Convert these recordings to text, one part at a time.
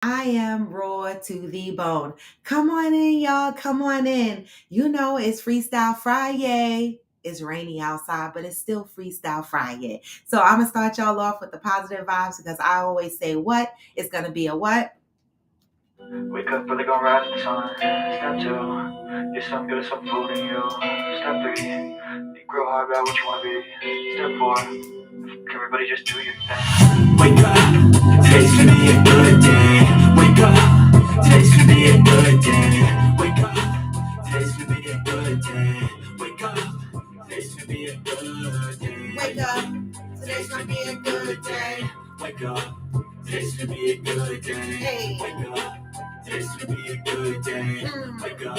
I am raw to the bone. Come on in, y'all. Come on in. You know, it's Freestyle Friday. It's rainy outside, but it's still Freestyle Friday. So I'm going to start y'all off with the positive vibes because I always say what? It's going to be a what? Wake up early, gonna rise in the sun. Step two, get some good, some food in you. Step three, think real hard about what you wanna be. Step four, everybody just do your thing. Wake up, today's gonna be a good day. Wake up, today's gonna be a good day. Wake up, today's gonna be a good day. Wake up, today's gonna be a good day. Wake up. Today's going to be a good day. Wake up, today's gonna be a good day. Hey. Wake up, today's gonna be a good day. Wake up,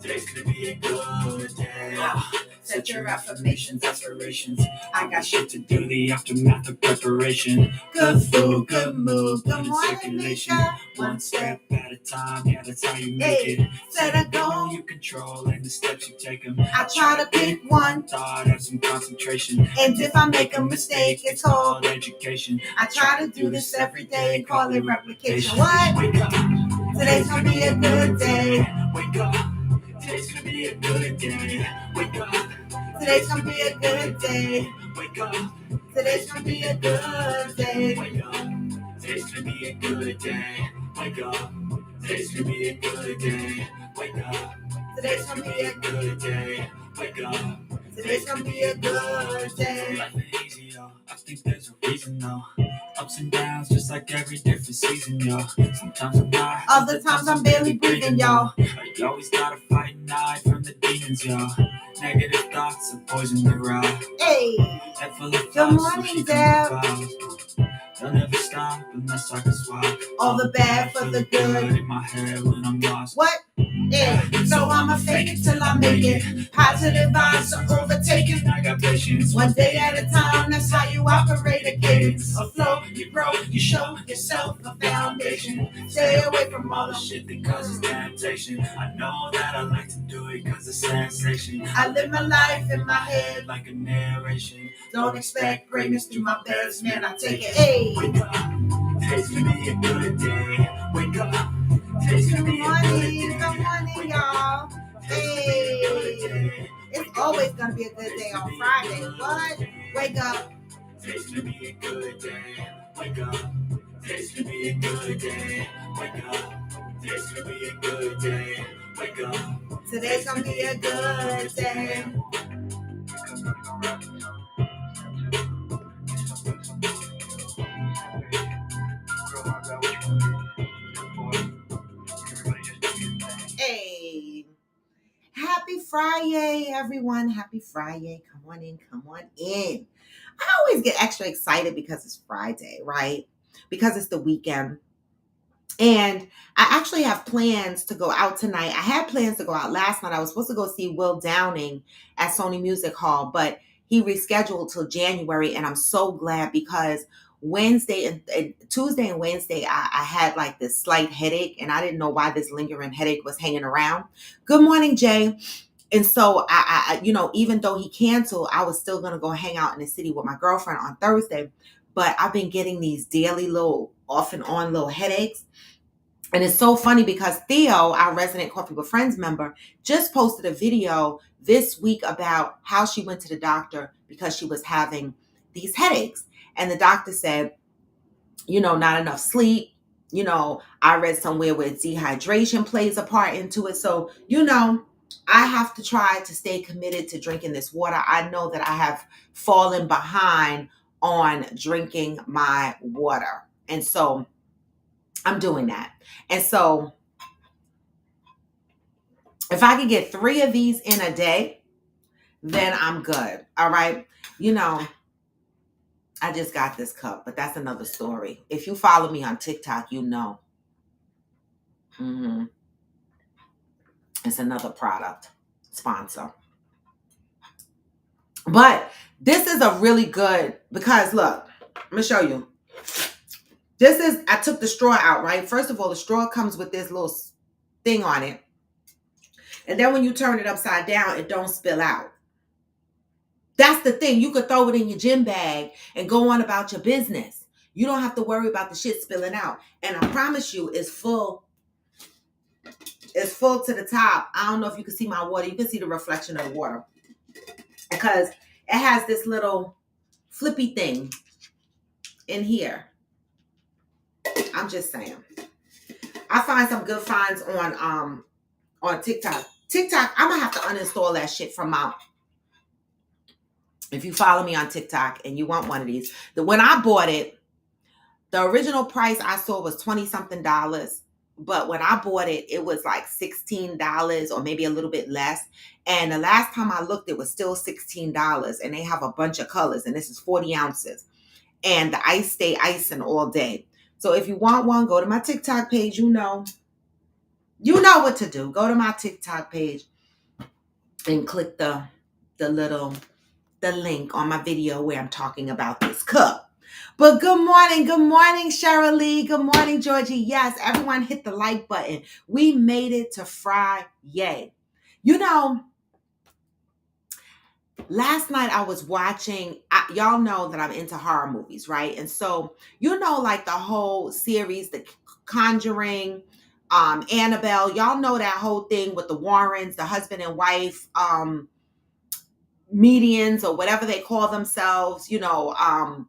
today's gonna be a good day. Set your affirmations, aspirations. I got shit to do, the aftermath of preparation. Good food, good mood, good circulation. One step at a time, yeah, that's how you make it. Set a goal. You control and the steps you take them. I try to pick one thought, have some concentration. And if I make a mistake, it's called education. I try to do this every day and call it replication. What? Wake up, Today's gonna be a good day. Wake up, today's gonna be a good day. Wake up, Today's gonna be a good day. Wake up, Today's gonna be a good day. Wake up, today's gonna be a good day. Wake up, today's gonna be a good day. Wake up, Today's gonna be a good day. Wake up, Today's gonna be a good day. Life ain't easy, yo. I think there's a reason, though. Ups and downs, just like every different season, yo. Sometimes I'm high, Other times I'm barely breathing, y'all. You always gotta fight and hide from the demons, yo. Negative thoughts are poison the rock. Hey, Head full of good thoughts, so morning, keep Deb. them clouds. They'll never stop unless I can swap All the bad for the good. in my head when I'm lost. What? Yeah. So I'ma fake it till I make it. Positive vibes are overtaken. I got patience. One day at a time, that's how you operate a cadence. A flow, you grow, you show yourself a foundation. Stay away from all the shit. Shit that causes temptation. I know that I like to do it cause it's sensation. I live my life in my head. Like a narration. Don't expect greatness through my best, man. I take it. Hey, Wake up, today's gonna be a good day. Wake up, today's gonna good be a good morning, day. good morning, y'all. Hey, it's always gonna be a good day on Friday. What? Wake up. Today's gonna be a good day. Wake up, today's gonna be a good day. Wake up, today's gonna be a good day. Wake up. Today's gonna be a good day. Hey, happy Friday, everyone. Happy Friday. Come on in, come on in. I always get extra excited because it's Friday, right? Because it's the weekend. And I actually have plans to go out tonight. I had plans to go out last night. I was supposed to go see Will Downing at Sony Music Hall, but he rescheduled till January. And I'm so glad because Wednesday and Tuesday and Wednesday, I had like this slight headache and I didn't know why this lingering headache was hanging around. Good morning, Jay. And so even though he canceled, I was still going to go hang out in the city with my girlfriend on Thursday. But I've been getting these daily little off and on little headaches. And it's so funny because Theo, our resident Coffee with Friends member, just posted a video this week about how she went to the doctor because she was having these headaches. And the doctor said, not enough sleep. I read somewhere where dehydration plays a part into it. So, I have to try to stay committed to drinking this water. I know that I have fallen behind on drinking my water. And so I'm doing that. And so if I could get 3 of these in a day, then I'm good. All right. I just got this cup, but that's another story. If you follow me on TikTok, you know. It's another product sponsor. But this is a really good, because look, I'm going to show you. I took the straw out, right? First of all, the straw comes with this little thing on it. And then when you turn it upside down, it don't spill out. That's the thing. You could throw it in your gym bag and go on about your business. You don't have to worry about the shit spilling out. And I promise you, it's full. It's full to the top. I don't know if you can see my water. You can see the reflection of the water. Because it has this little flippy thing in here. I'm just saying. I find some good finds on TikTok. TikTok, I'm gonna have to uninstall that shit from my. If you follow me on TikTok and you want one of these, when I bought it, the original price I saw was 20 something dollars. But when I bought it, it was like $16 or maybe a little bit less. And the last time I looked, it was still $16. And they have a bunch of colors. And this is 40 ounces. And the ice stay icing all day. So if you want one, go to my TikTok page. You know what to do. Go to my TikTok page and click the link on my video where I'm talking about this cup. But good morning, Cheryl. Good morning, Georgie. Yes, everyone hit the like button. We made it to Friday. You know, last night I was watching, y'all know that I'm into horror movies, right? And so, you know, like the whole series, The Conjuring, Annabelle, y'all know that whole thing with the Warrens, the husband and wife, medians or whatever they call themselves, you know,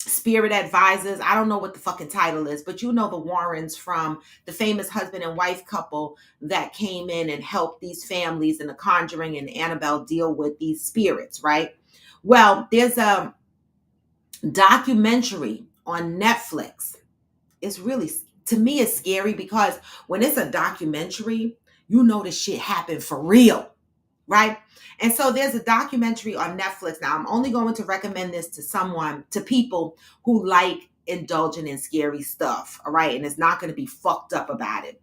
spirit advisors. I don't know what the fucking title is, but you know the Warrens from the famous husband and wife couple that came in and helped these families in The Conjuring and Annabelle deal with these spirits, right? Well, there's a documentary on Netflix. It's really, to me, it's scary because when it's a documentary, you know the shit happened for real, right? And so there's a documentary on Netflix. Now, I'm only going to recommend this to people who like indulging in scary stuff, all right? And it's not going to be fucked up about it.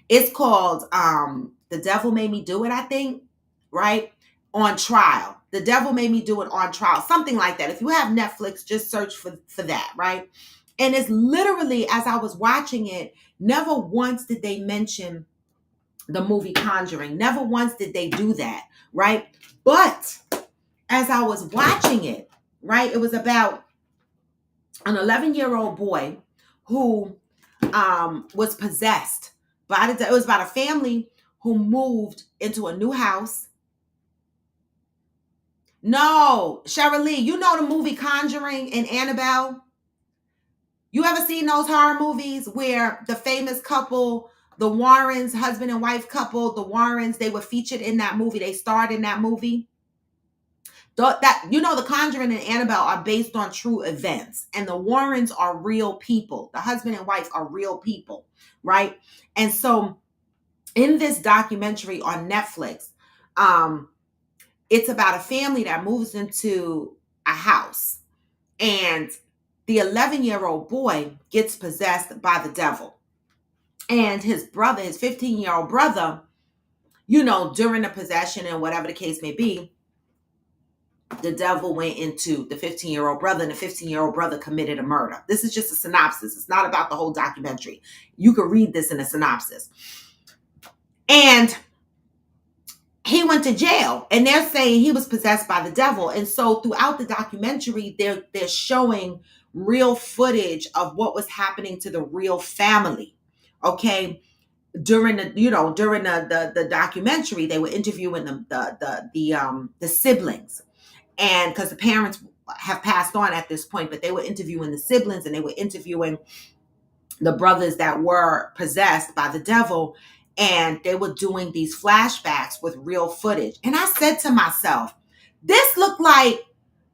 It's called The Devil Made Me Do It, I think, right? On Trial. The Devil Made Me Do It on Trial. Something like that. If you have Netflix, just search for that, right? And it's literally, as I was watching it, never once did they mention the movie Conjuring. Never once did they do that, right? But as I was watching it, right, it was about an 11-year-old boy who was possessed. It was about a family who moved into a new house. No, Cheryl Lee, you know the movie Conjuring and Annabelle? You ever seen those horror movies where the famous couple, the Warrens, husband and wife couple, the Warrens, they were featured in that movie. They starred in that movie. The Conjuring and Annabelle are based on true events. And the Warrens are real people. The husband and wife are real people, right? And so in this documentary on Netflix, it's about a family that moves into a house. And the 11-year-old boy gets possessed by the devil. And his brother, his 15-year-old brother, during the possession and whatever the case may be, the devil went into the 15-year-old brother, and the 15-year-old brother committed a murder. This is just a synopsis. It's not about the whole documentary. You could read this in a synopsis. And he went to jail, and they're saying he was possessed by the devil. And so throughout the documentary, they're showing real footage of what was happening to the real family. Okay. During the documentary, they were interviewing the siblings, and because the parents have passed on at this point, but they were interviewing the siblings, and they were interviewing the brothers that were possessed by the devil, and they were doing these flashbacks with real footage. And I said to myself, this looked like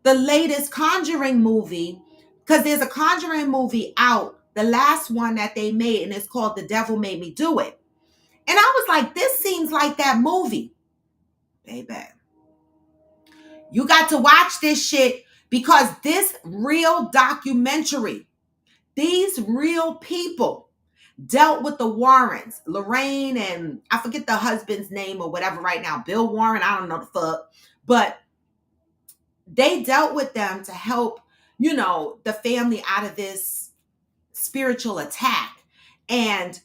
the latest Conjuring movie, because there's a Conjuring movie out, the last one that they made, and it's called The Devil Made Me Do It. And I was like, this seems like that movie. Baby, you got to watch this shit, because this real documentary, these real people dealt with the Warrens, Lorraine, and I forget the husband's name or whatever right now, Bill Warren, I don't know the fuck, but they dealt with them to help, the family out of this spiritual attack. And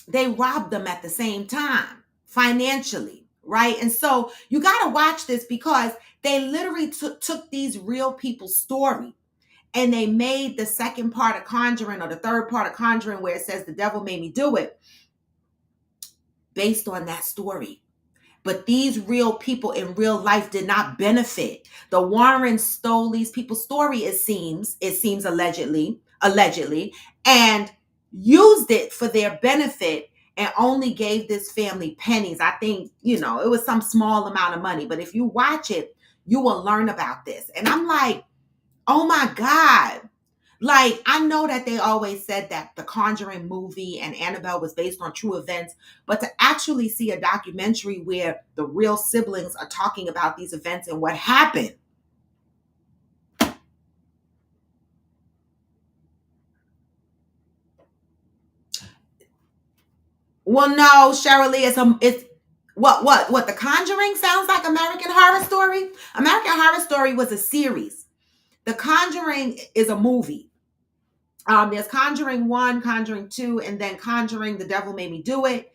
they robbed them at the same time financially, right? And so you got to watch this, because They literally took these real people's story and they made the second part of Conjuring, or the third part of Conjuring, where it says the devil made me do it, based on that story. But these real people in real life did not benefit. The Warrens stole these people's story, it seems allegedly, and used it for their benefit and only gave this family pennies. I think, it was some small amount of money, but if you watch it, you will learn about this. And I'm like, oh my God. Like, I know that they always said that the Conjuring movie and Annabelle was based on true events, but to actually see a documentary where the real siblings are talking about these events and what happened. Well, no, Cheryl Lee, it's what the Conjuring sounds like American Horror Story. American Horror Story was a series. The Conjuring is a movie. There's Conjuring 1, Conjuring 2, and then Conjuring The Devil Made Me Do It.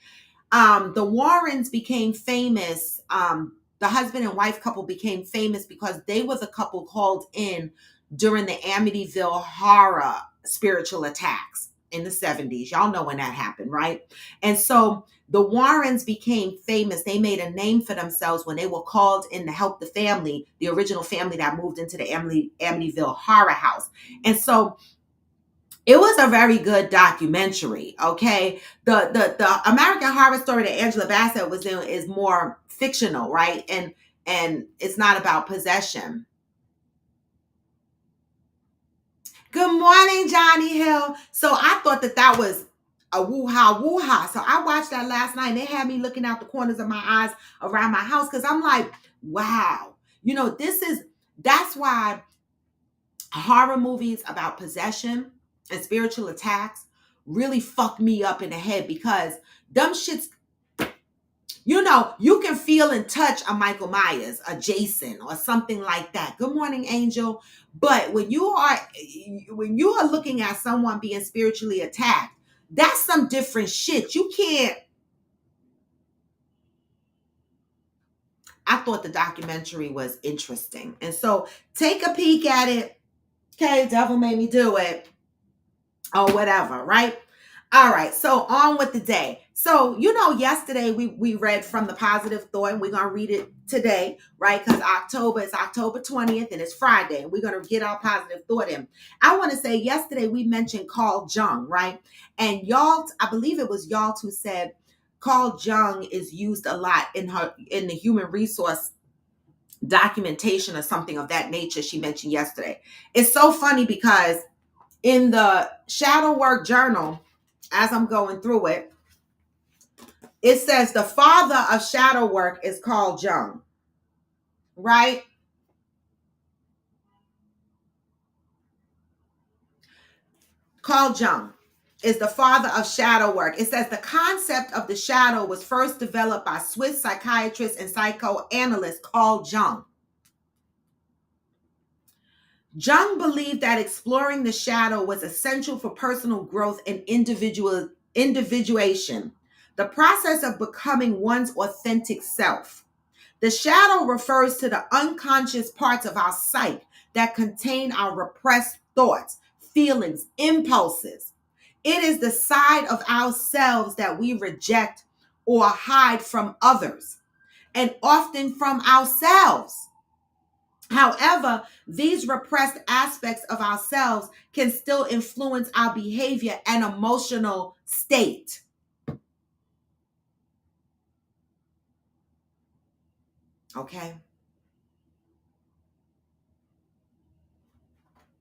The Warrens became famous. The husband and wife couple became famous because they was a couple called in during the Amityville horror spiritual attacks in the 70s. Y'all know when that happened, right? And so the Warrens became famous. They made a name for themselves when they were called in to help the family, the original family that moved into the Amityville horror house. And so it was a very good documentary, okay? The American Horror Story that Angela Bassett was in is more fictional, right? And it's not about possession. Good morning, Johnny Hill. So I thought that was a woo-ha, woo-ha. So I watched that last night and they had me looking out the corners of my eyes around my house because I'm like, wow. That's why horror movies about possession and spiritual attacks really fucked me up in the head, because them shits, you can feel and touch a Michael Myers, a Jason, or something like that. Good morning, Angel. But when you are looking at someone being spiritually attacked, that's some different shit. You can't. I thought the documentary was interesting. And so take a peek at it. Okay, devil made me do it. Or whatever, right? All right, so on with the day. So, yesterday we read From the Positive Thought, and we're going to read it today, right? Because it's October 20th, and it's Friday, and we're going to get our positive thought in. I want to say yesterday we mentioned Carl Jung, right? And y'all, I believe it was y'all who said Carl Jung is used a lot in the human resource documentation or something of that nature she mentioned yesterday. It's so funny because in the shadow work journal, as I'm going through it, it says the father of shadow work is Carl Jung, right? Carl Jung is the father of shadow work. It says the concept of the shadow was first developed by Swiss psychiatrist and psychoanalyst Carl Jung. Jung believed that exploring the shadow was essential for personal growth and individuation, the process of becoming one's authentic self. The shadow refers to the unconscious parts of our psyche that contain our repressed thoughts, feelings, impulses. It is the side of ourselves that we reject or hide from others, and often from ourselves. However, these repressed aspects of ourselves can still influence our behavior and emotional state. Okay?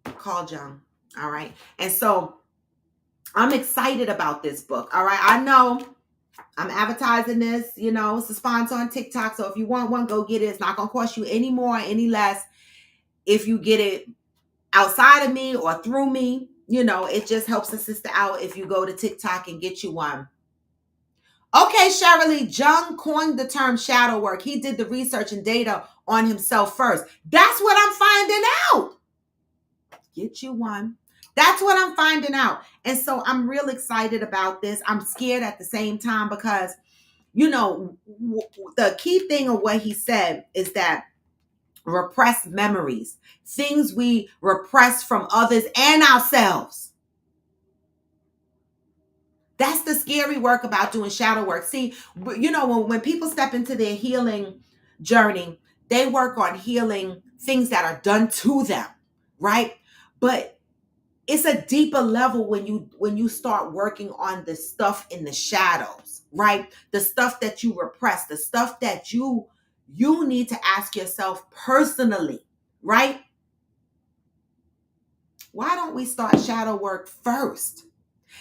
Carl Jung. All right. And so I'm excited about this book. All right. I know I'm advertising this, it's a sponsor on TikTok. So if you want one, go get it. It's not going to cost you any more, any less if you get it outside of me or through me. It just helps a sister out if you go to TikTok and get you one. Okay, Shirley, Jung coined the term shadow work. He did the research and data on himself first. That's what I'm finding out. Get you one. That's what I'm finding out. And so I'm real excited about this. I'm scared at the same time because, the key thing of what he said is that repressed memories, things we repress from others and ourselves. That's the scary work about doing shadow work. See, when people step into their healing journey, they work on healing things that are done to them, right? But it's a deeper level when you start working on the stuff in the shadows, right? The stuff that you repress, the stuff that you need to ask yourself personally, right? Why don't we start shadow work first?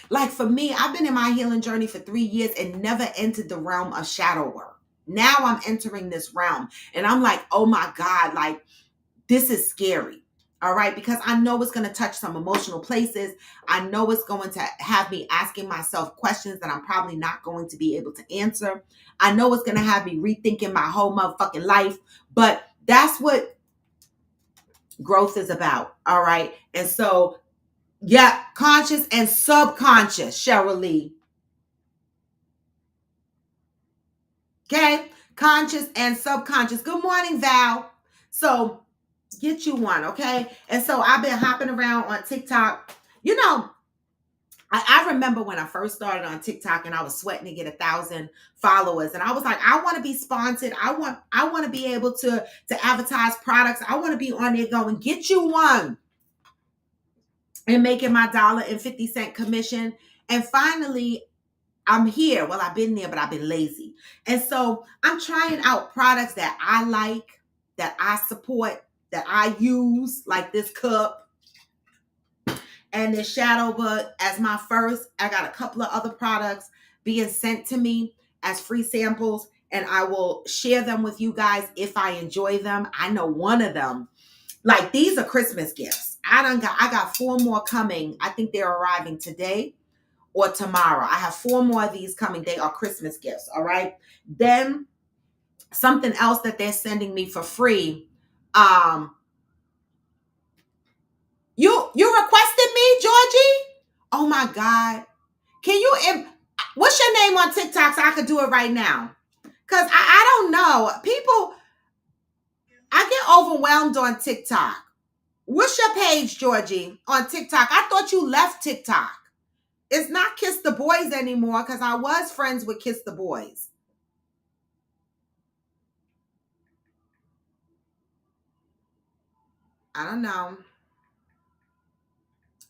Like for me, I've been in my healing journey for 3 years and never entered the realm of shadow work. Now I'm entering this realm and I'm like, oh my God, like this is scary. All right. Because I know it's going to touch some emotional places. I know it's going to have me asking myself questions that I'm probably not going to be able to answer. I know it's going to have me rethinking my whole motherfucking life. But that's what growth is about. All right. And so, yeah, conscious and subconscious, Cheryl Lee. Okay. Conscious and subconscious. Good morning, Val. So get you one. Okay. And so I've been hopping around on TikTok. You know, I remember when I first started on TikTok and I was sweating to get 1,000 followers. And I was like, I want to be sponsored. I want to be able to advertise products. I want to be on there going, get you one. And making my $1.50 commission. And finally, I'm here. Well, I've been there, but I've been lazy. And so I'm trying out products that I like, that I support, that I use, like this cup and this shadow book as my first. I got a couple of other products being sent to me as free samples, and I will share them with you guys if I enjoy them. I know one of them, like these are Christmas gifts. I got 4 more coming. I think they're arriving today or tomorrow. I have 4 more of these coming. They are Christmas gifts. All right. Then something else that they're sending me for free. You requested me, Georgie? Oh my God. Can you, what's your name on TikTok so I could do it right now? Because I don't know. People, I get overwhelmed on TikTok. What's your page, Georgie, on TikTok? I thought you left TikTok. It's not Kiss the Boys anymore because I was friends with Kiss the Boys. I don't know.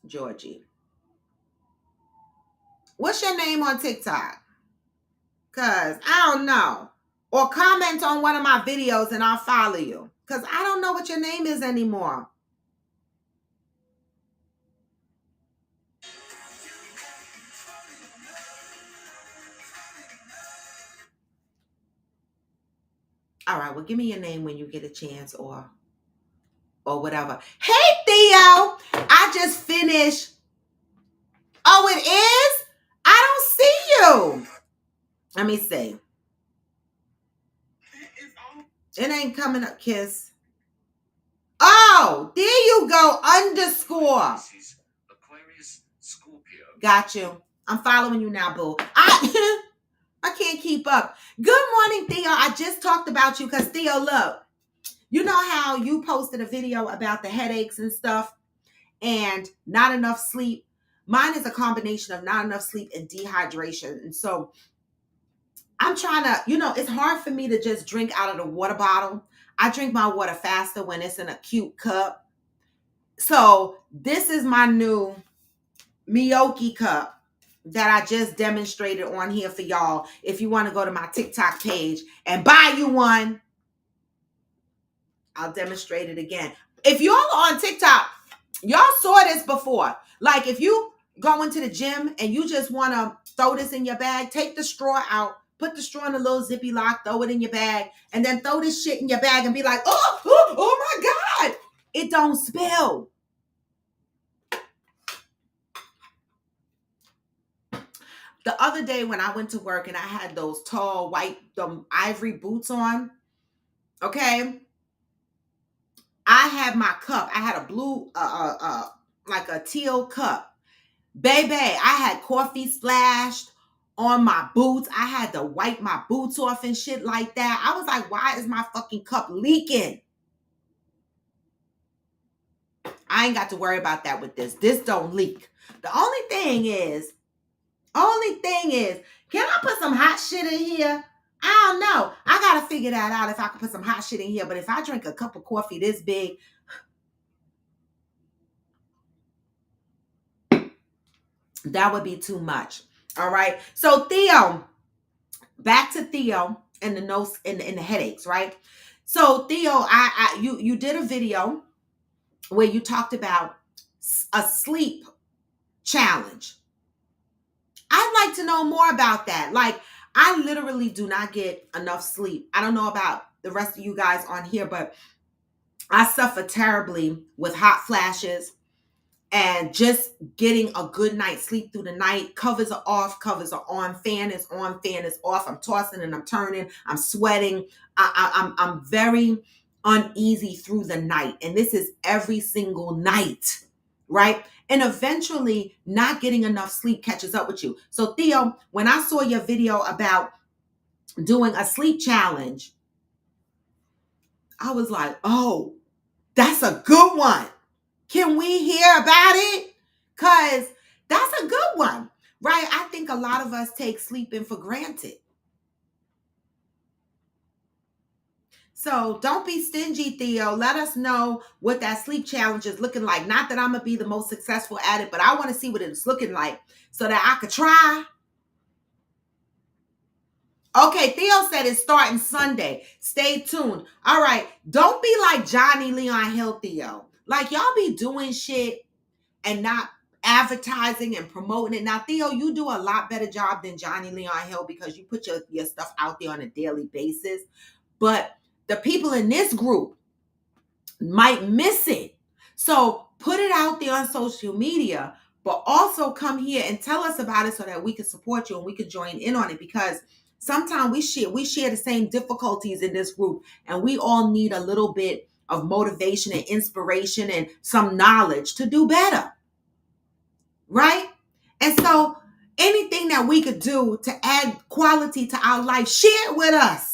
Georgie. What's your name on TikTok? Because I don't know. Or comment on one of my videos and I'll follow you. Because I don't know what your name is anymore. All right, well, give me your name when you get a chance or whatever. Hey, Theo, I just finished. Oh, it is? I don't see you. Let me see. It ain't coming up, Kiss. Oh, there you go. Underscore. Got you. I'm following you now, boo. I can't keep up. Good morning, Theo. I just talked about you because, Theo, look. You know how you posted a video about the headaches and stuff and not enough sleep? Mine is a combination of not enough sleep and dehydration. And so I'm trying to, it's hard for me to just drink out of the water bottle. I drink my water faster when it's in a cute cup. So this is my new Miyoki cup that I just demonstrated on here for y'all. If you want to go to my TikTok page and buy you one, I'll demonstrate it again. If y'all are on TikTok, y'all saw this before. Like if you go into the gym and you just want to throw this in your bag, take the straw out, put the straw in a little zippy lock, throw it in your bag, and then throw this shit in your bag and be like, oh my God. It don't spill. The other day when I went to work and I had those tall white ivory boots on, okay, I had my cup. I had a blue, like a teal cup. Baby, I had coffee splashed on my boots. I had to wipe my boots off and shit like that. I was like, why is my fucking cup leaking? I ain't got to worry about that with this. This don't leak. The only thing is, can I put some hot shit in here? I don't know. I gotta figure that out if I can put some hot shit in here. But if I drink a cup of coffee this big, that would be too much. All right. So Theo, back to Theo and the nose and the headaches, right? So Theo, you did a video where you talked about a sleep challenge. I'd like to know more about that. Like, I literally do not get enough sleep. I don't know about the rest of you guys on here, but I suffer terribly with hot flashes and just getting a good night's sleep through the night. Covers are off, covers are on, fan is on, fan is off. I'm tossing and I'm turning, I'm sweating. I'm very uneasy through the night. And this is every single night, right? And eventually not getting enough sleep catches up with you. So Theo, when I saw your video about doing a sleep challenge, I was like, oh, that's a good one. Can we hear about it? Because that's a good one, right? I think a lot of us take sleeping for granted. So don't be stingy, Theo. Let us know what that sleep challenge is looking like. Not that I'm going to be the most successful at it, but I want to see what it's looking like so that I could try. Okay, Theo said it's starting Sunday. Stay tuned. All right, don't be like Johnny Leon Hill, Theo. Like, y'all be doing shit and not advertising and promoting it. Now, Theo, you do a lot better job than Johnny Leon Hill because you put your stuff out there on a daily basis. But the people in this group might miss it. So put it out there on social media, but also come here and tell us about it so that we can support you and we can join in on it, because sometimes we share the same difficulties in this group, and we all need a little bit of motivation and inspiration and some knowledge to do better. Right? And so anything that we could do to add quality to our life, share it with us.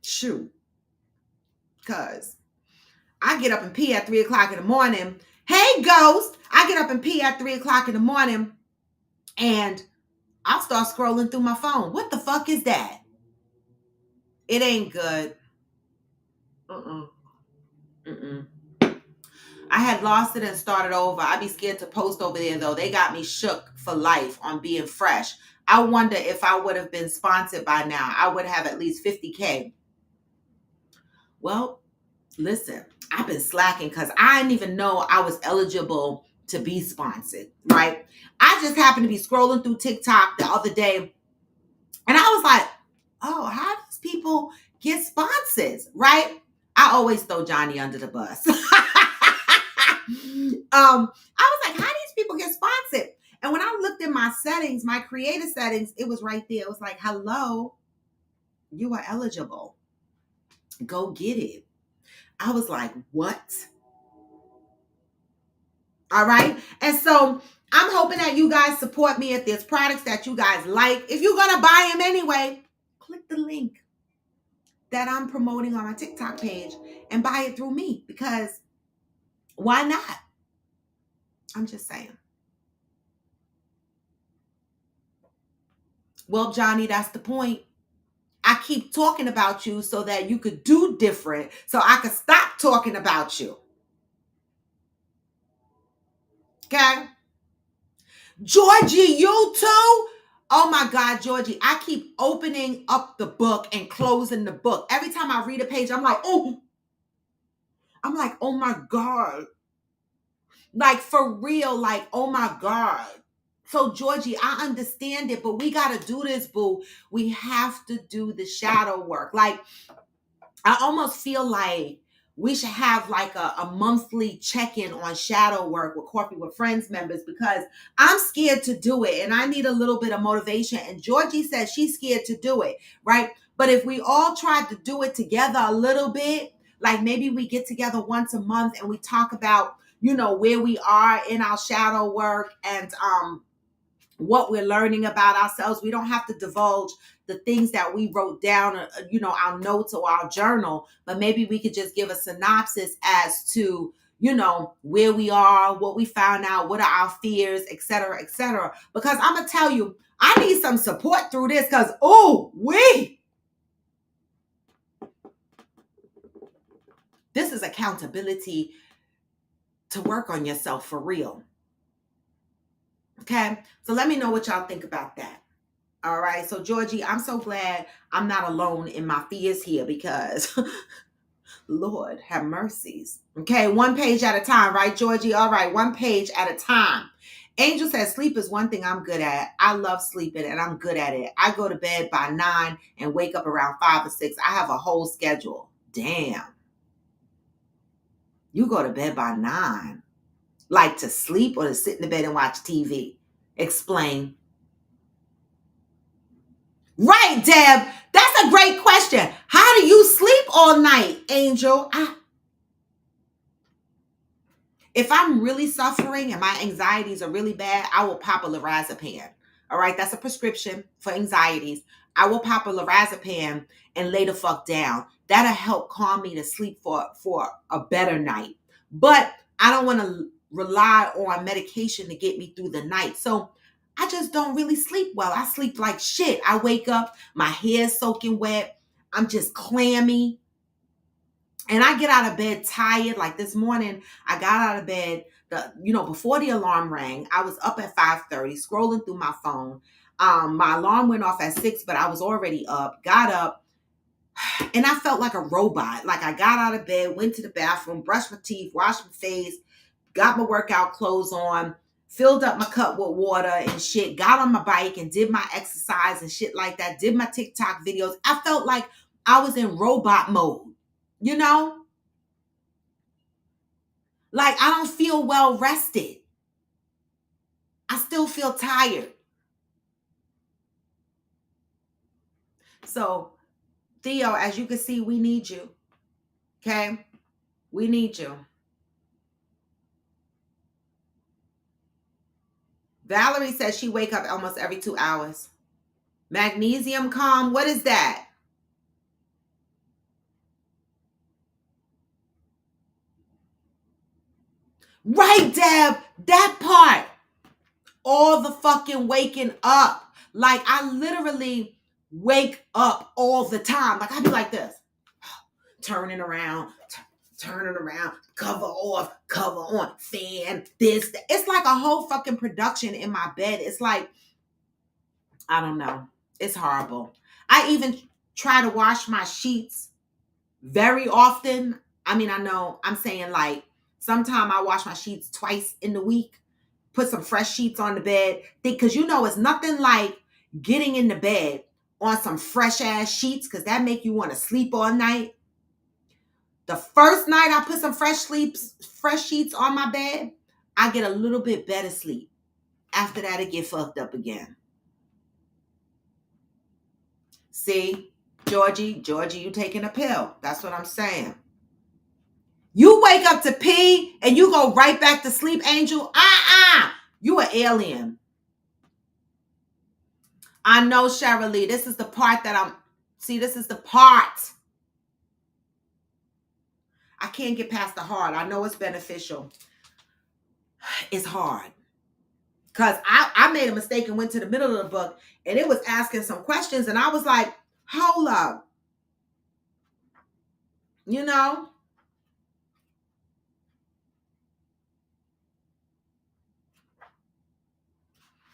Shoot. Because I get up and pee at 3 o'clock in the morning. Hey, Ghost. I get up and pee at 3 o'clock in the morning and I'll start scrolling through my phone. What the fuck is that? It ain't good. I had lost it and started over. I'd be scared to post over there, though. They got me shook for life on being fresh. I wonder if I would have been sponsored by now. I would have at least 50K. Well, listen, I've been slacking because I didn't even know I was eligible to be sponsored, right? I just happened to be scrolling through TikTok the other day, and I was like, oh, how does people get sponsors, right? I always throw Johnny under the bus. I was like, how do these people get sponsored? And when I looked at my settings, my creator settings, it was right there. It was like, hello, you are eligible. Go get it. I was like, what? All right. And so I'm hoping that you guys support me if there's products that you guys like. If you're going to buy them anyway, click the link that I'm promoting on my TikTok page and buy it through me, because why not? I'm just saying. Well, Johnny, that's the point. I keep talking about you so that you could do different, so I could stop talking about you. Okay? Georgie, you too? Oh my God, Georgie, I keep opening up the book and closing the book. Every time I read a page, I'm like, oh my God. Like, for real, like, oh my God. So, Georgie, I understand it, but we got to do this, boo. We have to do the shadow work. Like, I almost feel like we should have like a monthly check-in on shadow work with Coffee with Friends members, because I'm scared to do it and I need a little bit of motivation. And Georgie says she's scared to do it, right? But if we all tried to do it together a little bit, like maybe we get together once a month and we talk about, where we are in our shadow work, and what we're learning about ourselves. We don't have to divulge the things that we wrote down, our notes or our journal, but maybe we could just give a synopsis as to, where we are, what we found out, what are our fears, et cetera, et cetera. Because I'm going to tell you, I need some support through this because, this is accountability to work on yourself for real. Okay, so let me know what y'all think about that. All right, so Georgie, I'm so glad I'm not alone in my fears here because Lord have mercies. Okay, one page at a time, right, Georgie? All right, one page at a time. Angel says sleep is one thing I'm good at. I love sleeping and I'm good at it. I go to bed by 9 and wake up around 5 or 6. I have a whole schedule. Damn. You go to bed by 9. Like to sleep or to sit in the bed and watch TV? Explain. Right, Deb. That's a great question. How do you sleep all night, Angel? If I'm really suffering and my anxieties are really bad, I will pop a lorazepam. All right, that's a prescription for anxieties. I will pop a lorazepam and lay the fuck down. That'll help calm me to sleep for a better night. But I don't want to rely on medication to get me through the night. So I just don't really sleep well. I sleep like shit. I wake up, my hair's soaking wet. I'm just clammy. And I get out of bed tired. Like this morning, I got out of bed, before the alarm rang. I was up at 5:30, scrolling through my phone. My alarm went off at 6, but I was already up, got up, and I felt like a robot. Like I got out of bed, went to the bathroom, brushed my teeth, washed my face, got my workout clothes on, filled up my cup with water and shit, got on my bike and did my exercise and shit like that, did my TikTok videos. I felt like I was in robot mode, Like I don't feel well rested. I still feel tired. So, Theo, as you can see, we need you. Okay? We need you. Valerie says she wake up almost every 2 hours. Magnesium calm, what is that? Right, Deb, that part. All the fucking waking up. Like I literally wake up all the time. Like I be like this, turning around, cover off, cover on, fan, this. It's like a whole fucking production in my bed. It's like, I don't know. It's horrible. I even try to wash my sheets very often. I mean, I know I'm saying like sometime I wash my sheets twice in the week, put some fresh sheets on the bed. Because it's nothing like getting in the bed on some fresh ass sheets because that make you want to sleep all night. The first night I put some fresh sheets on my bed, I get a little bit better sleep. After that, it get fucked up again. See, Georgie, you taking a pill. That's what I'm saying. You wake up to pee and you go right back to sleep, Angel. You an alien. I know, Cheryl Lee. This is the part that this is the part. I can't get past the hard. I know it's beneficial. It's hard. Because I made a mistake and went to the middle of the book and it was asking some questions and I was like, hold up.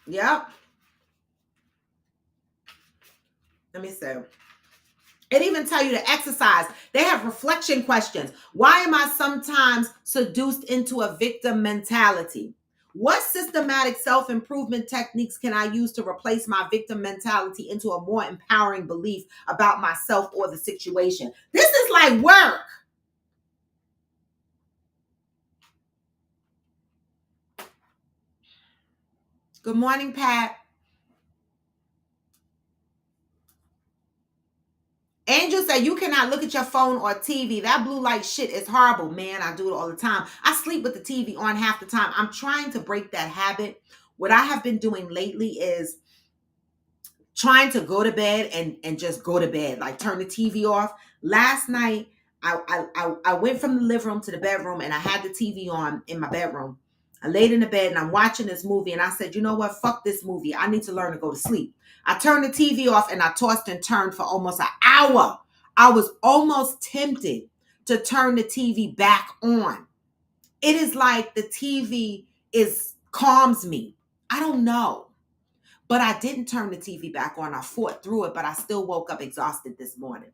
Yep. Let me see. It even tell you to exercise. They have reflection questions. Why am I sometimes seduced into a victim mentality? What systematic self-improvement techniques can I use to replace my victim mentality into a more empowering belief about myself or the situation? This is like work. Good morning, Pat. Angel said you cannot look at your phone or TV. That blue light shit is horrible, man. I do it all the time. I sleep with the TV on half the time. I'm trying to break that habit What I have been doing lately is trying to go to bed and just go to bed, like turn the TV off. Last night, I went from the living room to the bedroom and I had the TV on in my bedroom. I laid in the bed and I'm watching this movie and I said, you know what? Fuck this movie. I need to learn to go to sleep. I turned the TV off and I tossed and turned for almost an hour. I was almost tempted to turn the TV back on. It is like the TV is calms me. I don't know. But I didn't turn the TV back on. I fought through it, but I still woke up exhausted this morning.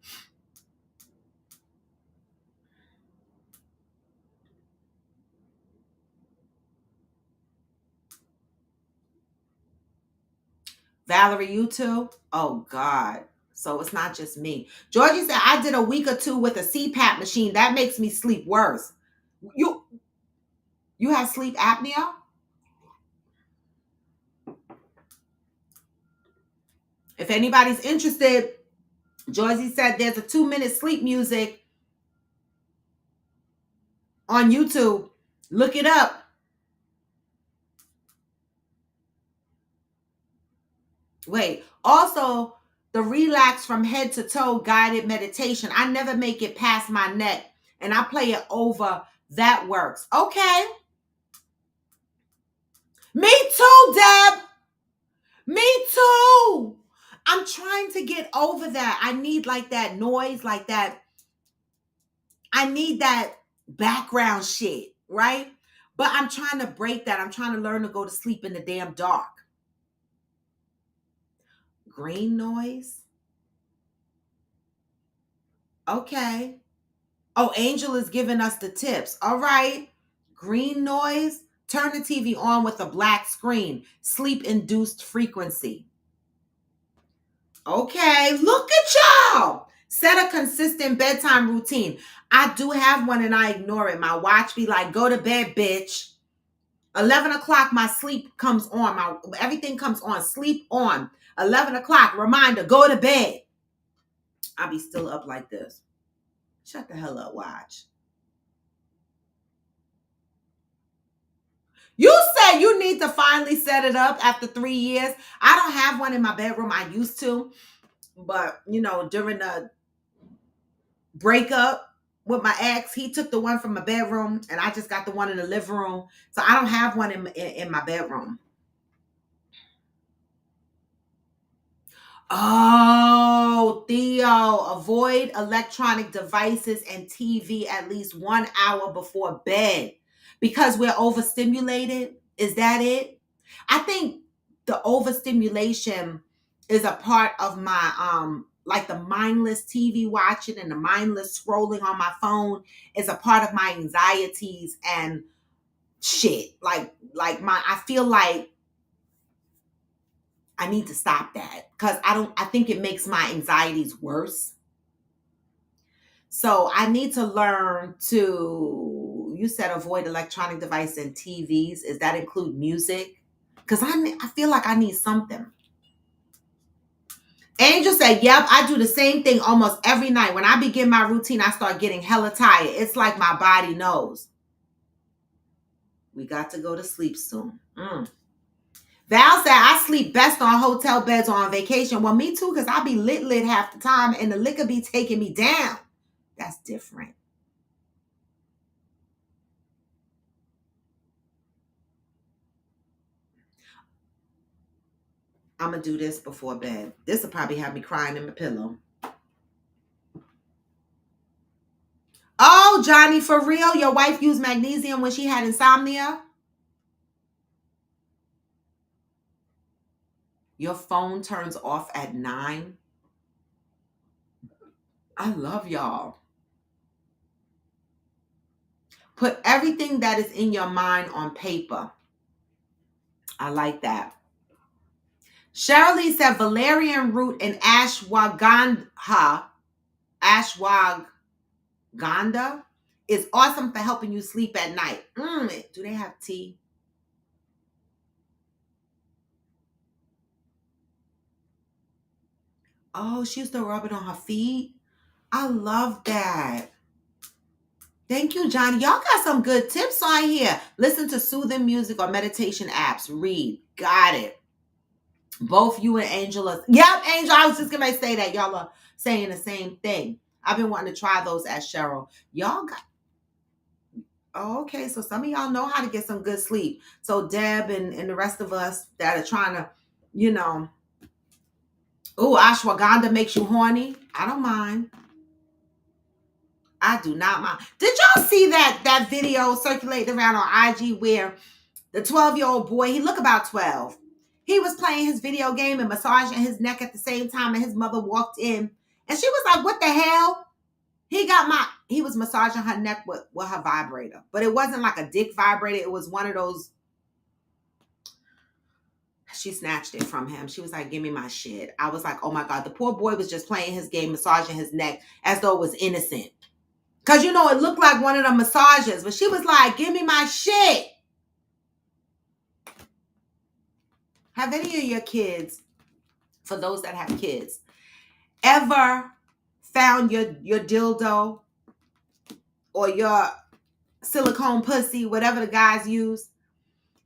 Valerie, you too? Oh, God. So it's not just me. Georgie said, I did a week or two with a CPAP machine. That makes me sleep worse. You have sleep apnea? If anybody's interested, Georgie said there's a 2-minute sleep music on YouTube. Look it up. Wait, also the relax from head to toe guided meditation. I never make it past my neck and I play it over. That works. Okay. Me too, Deb. Me too. I'm trying to get over that. I need like that noise, like that. I need that background shit, right? But I'm trying to break that. I'm trying to learn to go to sleep in the damn dark. Green noise. Okay. Oh, Angel is giving us the tips. All right. Green noise. Turn the TV on with a black screen. Sleep-induced frequency. Okay. Look at y'all. Set a consistent bedtime routine. I do have one and I ignore it. My watch be like, go to bed, bitch. 11 o'clock, my sleep comes on. My everything comes on. Sleep on. 11 o'clock, reminder, go to bed. I'll be still up like this. Shut the hell up, watch. You said you need to finally set it up after 3 years. I don't have one in my bedroom. I used to. But, during the breakup with my ex, he took the one from my bedroom and I just got the one in the living room. So I don't have one in my bedroom. Oh, Theo, avoid electronic devices and TV at least 1 hour before bed because we're overstimulated. Is that it? I think the overstimulation is a part of my like the mindless TV watching and the mindless scrolling on my phone is a part of my anxieties and shit. I feel like I need to stop that because I think it makes my anxieties worse. So I need to learn to, you said avoid electronic device and TVs. Does that include music? Because I feel like I need something. Angel said, yep, I do the same thing almost every night. When I begin my routine, I start getting hella tired. It's like my body knows. We got to go to sleep soon. Val said, I sleep best on hotel beds or on vacation. Well, me too, because I be lit half the time and the liquor be taking me down. That's different. I'm going to do this before bed. This will probably have me crying in my pillow. Oh, Johnny, for real? Your wife used magnesium when she had insomnia? Your phone turns off at 9? I love y'all. Put everything that is in your mind on paper. I like that. Shirley said valerian root and ashwagandha is awesome for helping you sleep at night. Do they have tea? Oh, she used to rub it on her feet. I love that. Thank you, Johnny. Y'all got some good tips on here. Listen to soothing music or meditation apps. Read. Got it. Both you and Angela. Yep, Angel. I was just going to say that. Y'all are saying the same thing. I've been wanting to try those at Cheryl. Y'all got. Oh, okay. So some of y'all know how to get some good sleep. So Deb and the rest of us that are trying to, you know. Oh, ashwagandha makes you horny. I don't mind. I do not mind. Did y'all see that video circulating around on IG where the 12-year-old boy, he looked about 12. He was playing his video game and massaging his neck at the same time, and his mother walked in. And she was like, what the hell? He was massaging her neck with her vibrator. But it wasn't like a dick vibrator. It was one of those. She snatched it from him. She was like, give me my shit. I was like, oh my God. The poor boy was just playing his game, massaging his neck as though it was innocent. Because, you know, it looked like one of the massages. But she was like, give me my shit. Have any of your kids, for those that have kids, ever found your dildo or your silicone pussy, whatever the guys use?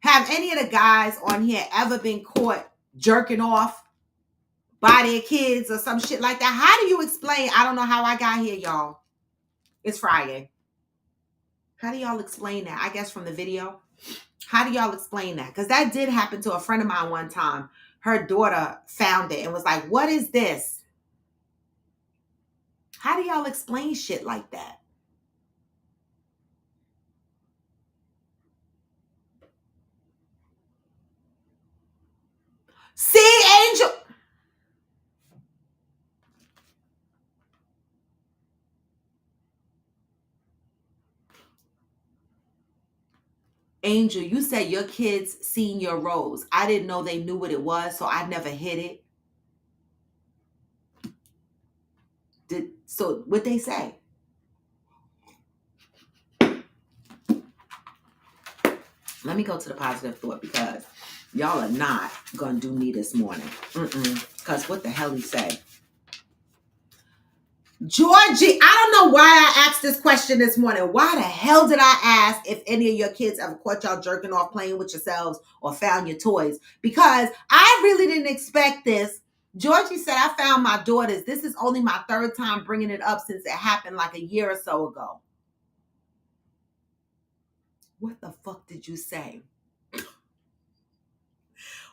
Have any of the guys on here ever been caught jerking off by their kids or some shit like that? How do you explain? I don't know how I got here, y'all. It's Friday. How do y'all explain that? I guess from the video. How do y'all explain that? Because that did happen to a friend of mine one time. Her daughter found it and was like, what is this? How do y'all explain shit like that? See, Angel. Angel, you said your kids seen your rose. I didn't know they knew what it was, so I never hid it. So what'd they say? Let me go to the positive thought because y'all are not going to do me this morning. Because what the hell he say? Georgie, I don't know why I asked this question this morning. Why the hell did I ask if any of your kids ever caught y'all jerking off playing with yourselves or found your toys? Because I really didn't expect this. Georgie said, I found my daughters. This is only my third time bringing it up since it happened like a year or so ago. What the fuck did you say?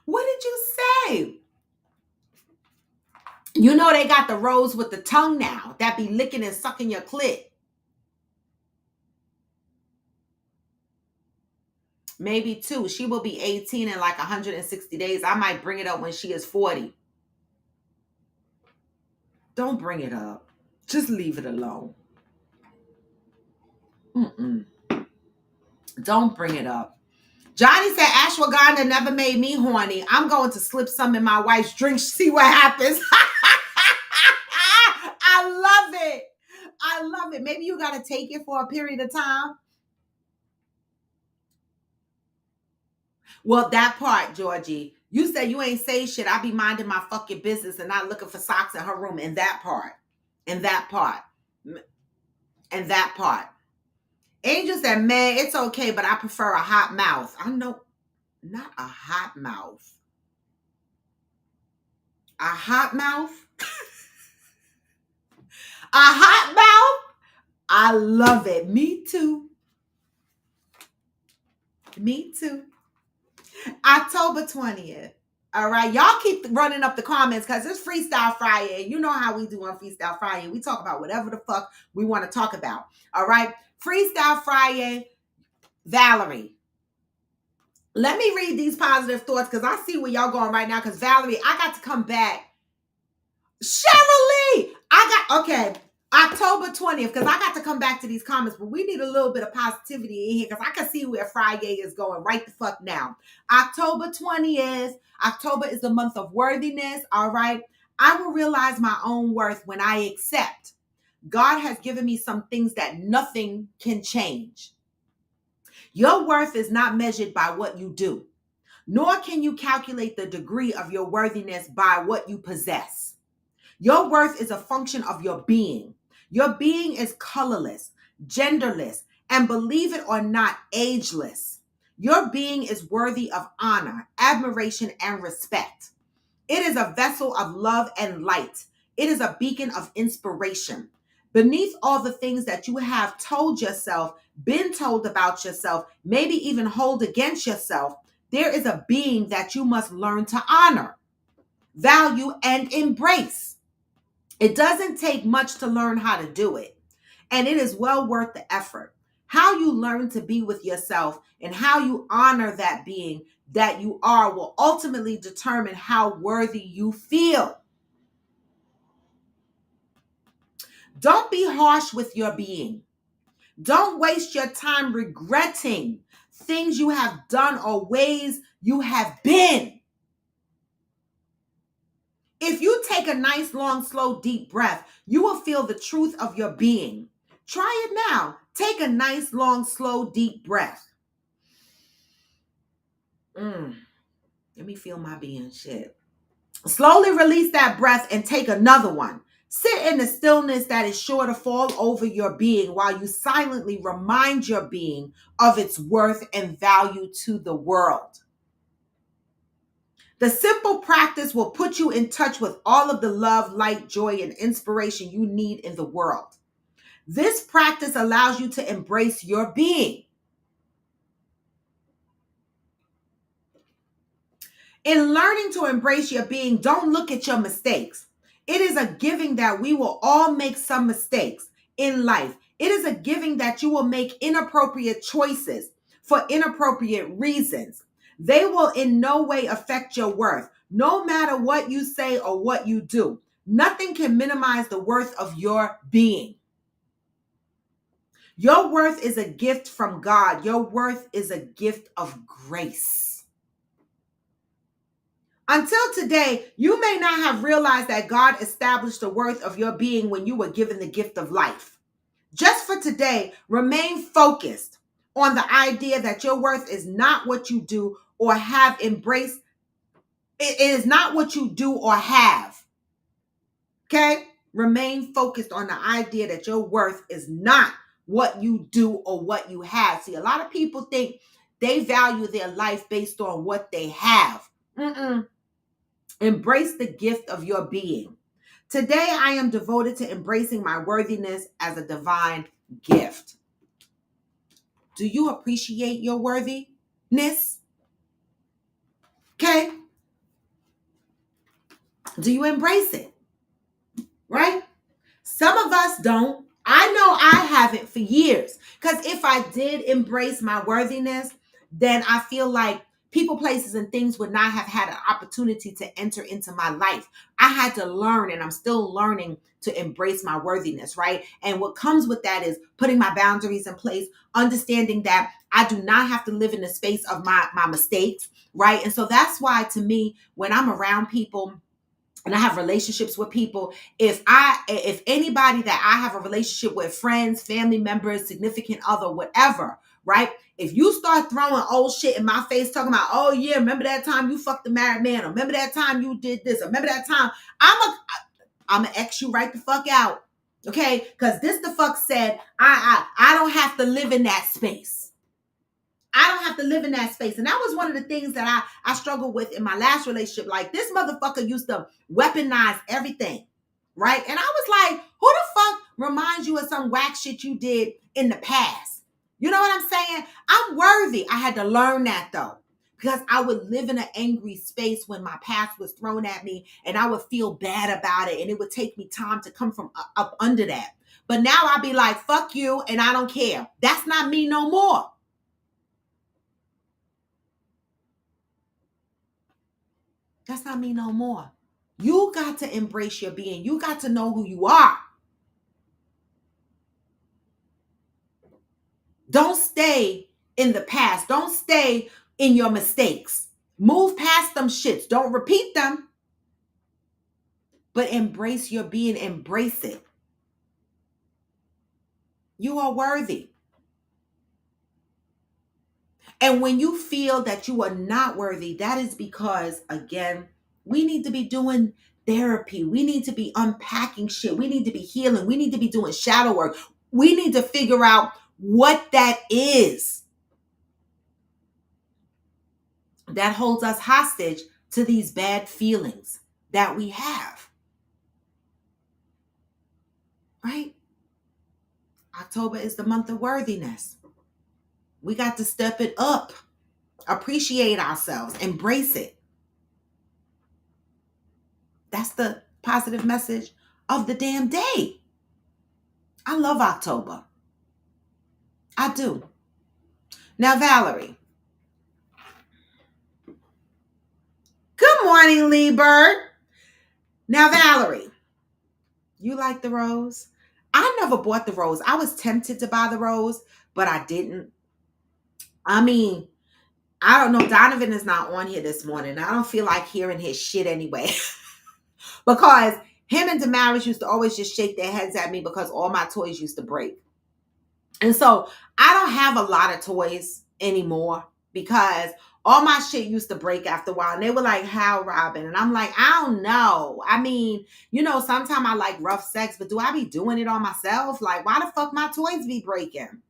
What did you say? You know they got the rose with the tongue now that be licking and sucking your clit. Maybe 2. She will be 18 in like 160 days. I might bring it up when she is 40. Don't bring it up. Just leave it alone. Don't bring it up. Johnny said ashwagandha never made me horny. I'm going to slip some in my wife's drink, see what happens. I love it. I love it. Maybe you got to take it for a period of time. Well, that part, Georgie, you said you ain't say shit. I be minding my fucking business and not looking for socks in her room. And that part. Angel said, man, it's okay, but I prefer a hot mouth. I know, not a hot mouth. A hot mouth? A hot mouth? I love it. Me too. Me too. October 20th. All right. Y'all keep running up the comments because it's Freestyle Friday. You know how we do on Freestyle Friday. We talk about whatever the fuck we want to talk about. All right. Freestyle Friday. Valerie. Let me read these positive thoughts because I see where y'all going right now. Because Valerie, I got to come back. Cheryl Lee. Okay. October 20th, because I got to come back to these comments, but we need a little bit of positivity in here because I can see where Friday is going right the fuck now. October 20th. October is the month of worthiness. All right. I will realize my own worth when I accept God has given me some things that nothing can change. Your worth is not measured by what you do, nor can you calculate the degree of your worthiness by what you possess. Your worth is a function of your being. Your being is colorless. genderless, and believe it or not, ageless. Your being is worthy of honor, admiration, and respect. It is a vessel of love and light. It is a beacon of inspiration. Beneath all the things that you have told yourself, been told about yourself, maybe even hold against yourself, there is a being that you must learn to honor, value, and embrace. It doesn't take much to learn how to do it, and it is well worth the effort. How you learn to be with yourself and how you honor that being that you are will ultimately determine how worthy you feel. Don't be harsh with your being. Don't waste your time regretting things you have done or ways you have been. If you take a nice, long, slow, deep breath, you will feel the truth of your being. Try it now. Take a nice, long, slow, deep breath. Let me feel my being. Shit. Slowly release that breath and take another one. Sit in the stillness that is sure to fall over your being while you silently remind your being of its worth and value to the world. The simple practice will put you in touch with all of the love, light, joy, and inspiration you need in the world. This practice allows you to embrace your being. In learning to embrace your being, don't look at your mistakes. It is a giving that we will all make some mistakes in life. It is a giving that you will make inappropriate choices for inappropriate reasons. They will in no way affect your worth, no matter what you say or what you do. Nothing can minimize the worth of your being. Your worth is a gift from God. Your worth is a gift of grace. Until today, you may not have realized that God established the worth of your being when you were given the gift of life. Just for today, remain focused on the idea that your worth is not what you do or have embraced. It is not what you do or have. Okay? Remain focused on the idea that your worth is not what you do or what you have. See, a lot of people think they value their life based on what they have. Embrace the gift of your being. Today, I am devoted to embracing my worthiness as a divine gift. Do you appreciate your worthiness? Okay? Do you embrace it? Right? Some of us don't. I know I haven't for years. Because if I did embrace my worthiness, then I feel like people, places, and things would not have had an opportunity to enter into my life. I had to learn, and I'm still learning to embrace my worthiness, right? And what comes with that is putting my boundaries in place, understanding that I do not have to live in the space of my mistakes, right? And so that's why, to me, when I'm around people, and I have relationships with people, if anybody that I have a relationship with, friends, family members, significant other, whatever, right? If you start throwing old shit in my face, talking about, oh yeah, remember that time you fucked a married man, or remember that time you did this, or remember that time, I'm gonna X you right the fuck out, okay? Because this the fuck said, I don't have to live in that space. I don't have to live in that space. And that was one of the things that I struggled with in my last relationship. Like, this motherfucker used to weaponize everything, right? And I was like, who the fuck reminds you of some whack shit you did in the past? You know what I'm saying? I'm worthy. I had to learn that, though, because I would live in an angry space when my past was thrown at me, and I would feel bad about it, and it would take me time to come from up under that. But now I'll be like, fuck you, and I don't care. That's not me no more. That's not me no more. You got to embrace your being. You got to know who you are. Don't stay in the past. Don't stay in your mistakes. Move past them shits. Don't repeat them. But embrace your being. Embrace it. You are worthy. And when you feel that you are not worthy, that is because, again, we need to be doing therapy. We need to be unpacking shit. We need to be healing. We need to be doing shadow work. We need to figure out what that is that holds us hostage to these bad feelings that we have. Right? October is the month of worthiness. We got to step it up, appreciate ourselves, embrace it. That's the positive message of the damn day. I love October. I do. Now, Valerie. Good morning, Lee Bird. Now, Valerie, you like the rose? I never bought the rose. I was tempted to buy the rose, but I didn't. I mean, I don't know. Donovan is not on here this morning. I don't feel like hearing his shit anyway. Because him and Damaris used to always just shake their heads at me because all my toys used to break. And so I don't have a lot of toys anymore because all my shit used to break after a while. And they were like, how, Robin? And I'm like, I don't know. I mean, sometimes I like rough sex, but do I be doing it on myself? Like, why the fuck my toys be breaking?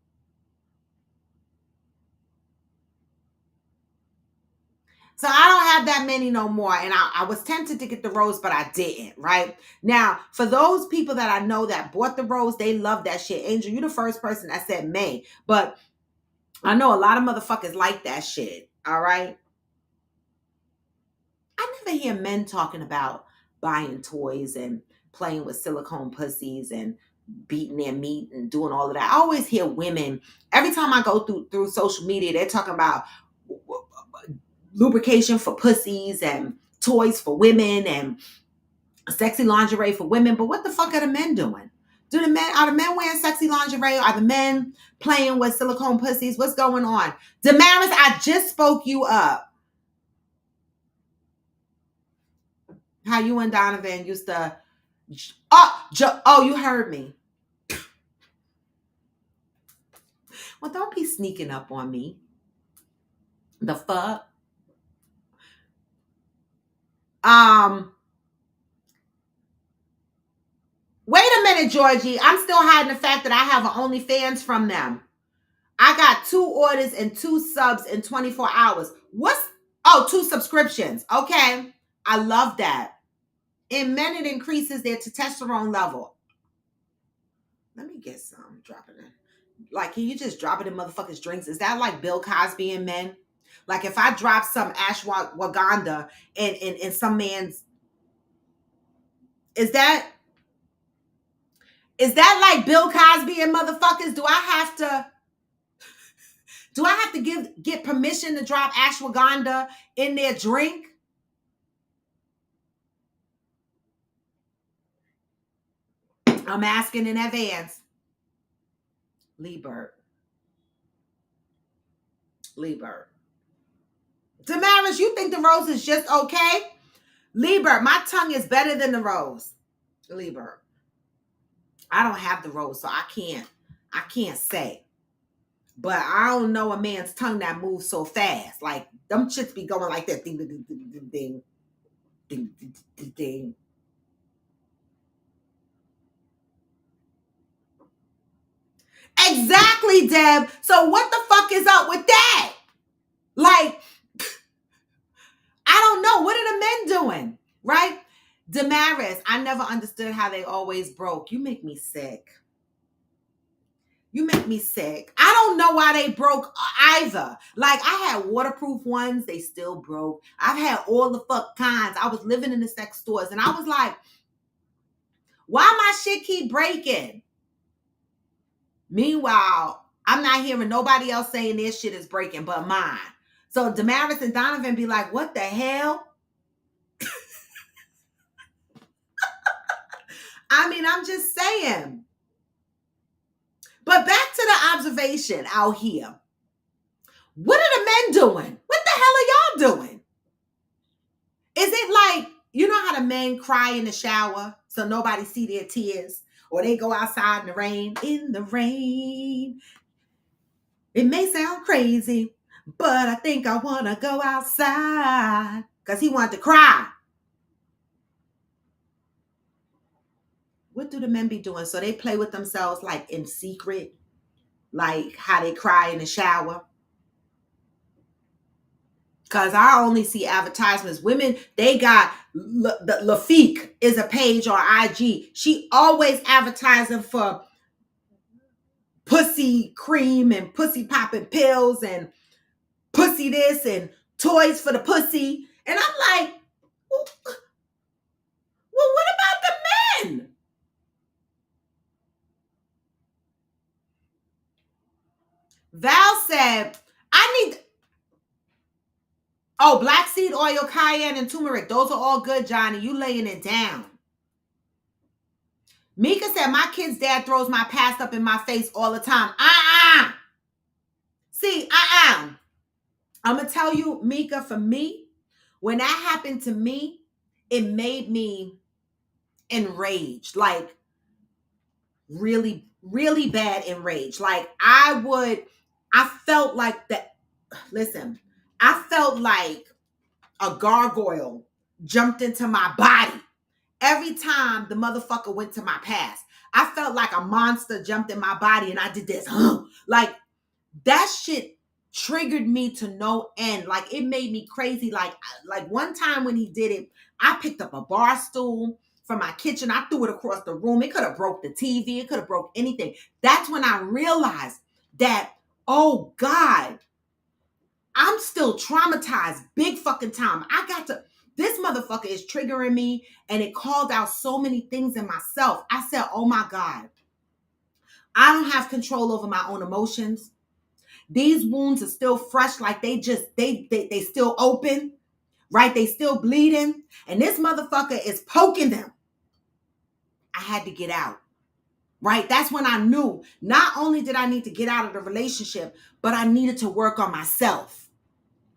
So I don't have that many no more. And I was tempted to get the rose, but I didn't, right? Now, for those people that I know that bought the rose, they love that shit. Angel, you're the first person that said May. But I know a lot of motherfuckers like that shit, all right? I never hear men talking about buying toys and playing with silicone pussies and beating their meat and doing all of that. I always hear women, every time I go through social media, they're talking about lubrication for pussies and toys for women and sexy lingerie for women. But what the fuck are the men doing? Are the men wearing sexy lingerie? Are the men playing with silicone pussies? What's going on? Damaris, I just spoke you up. How you and Donovan used to... Oh, you heard me. Well, don't be sneaking up on me. The fuck? Wait a minute, Georgie. I'm still hiding the fact that I have an OnlyFans from them. I got 2 orders and 2 subs in 24 hours. Oh, 2 subscriptions. Okay. I love that. In men, it increases their testosterone level. Let me get some. Drop it in. Like, can you just drop it in motherfuckers' drinks? Is that like Bill Cosby and men? Like, if I drop some ashwagandha in some man's... Is that like Bill Cosby and motherfuckers? Do I have to get permission to drop ashwagandha in their drink? I'm asking in advance. Lee Bird. Damaris, you think the rose is just okay? Lee Bird, my tongue is better than the rose. Lee Bird. I don't have the rose, so I can't say. But I don't know a man's tongue that moves so fast. Like, them shits be going like that. Ding, ding, ding, ding, ding, ding, ding, ding. Exactly, Deb. So what the fuck is up with that? Like, I don't know. What are the men doing? Right? Damaris, I never understood how they always broke. You make me sick. I don't know why they broke either. Like, I had waterproof ones. They still broke. I've had all the fuck kinds. I was living in the sex stores and I was like, why my shit keep breaking? Meanwhile, I'm not hearing nobody else saying their shit is breaking but mine. So Damaris and Donovan be like, what the hell? I mean, I'm just saying. But back to the observation out here. What are the men doing? What the hell are y'all doing? Is it like, you know how the men cry in the shower so nobody see their tears? Or they go outside in the rain. In the rain. It may sound crazy, but I think I want to go outside. Because he wanted to cry. What do the men be doing? So they play with themselves like in secret, like how they cry in the shower. Because I only see advertisements. Women, they got the Lafique is a page on IG. She always advertising for pussy cream and pussy popping pills and pussy this and toys for the pussy. And I'm like, well, what about the men? Val said, I need, oh, black seed oil, cayenne, and turmeric. Those are all good, Johnny. You laying it down. Mika said, my kid's dad throws my past up in my face all the time. See, I'm going to tell you, Mika, for me, when that happened to me, it made me enraged. Like, really, really bad enraged. Like, I felt like that. Listen, I felt like a gargoyle jumped into my body every time the motherfucker went to my past. I felt like a monster jumped in my body and I did this. Like, that shit triggered me to no end. Like, it made me crazy. Like one time when he did it, I picked up a bar stool from my kitchen. I threw it across the room. It could have broke the TV. It could have broke anything. That's when I realized that, oh God, I'm still traumatized. Big fucking time. This motherfucker is triggering me, and it called out so many things in myself. I said, oh my God, I don't have control over my own emotions. These wounds are still fresh, like they still open, right? They still bleeding, and this motherfucker is poking them. I had to get out, right? That's when I knew not only did I need to get out of the relationship, but I needed to work on myself,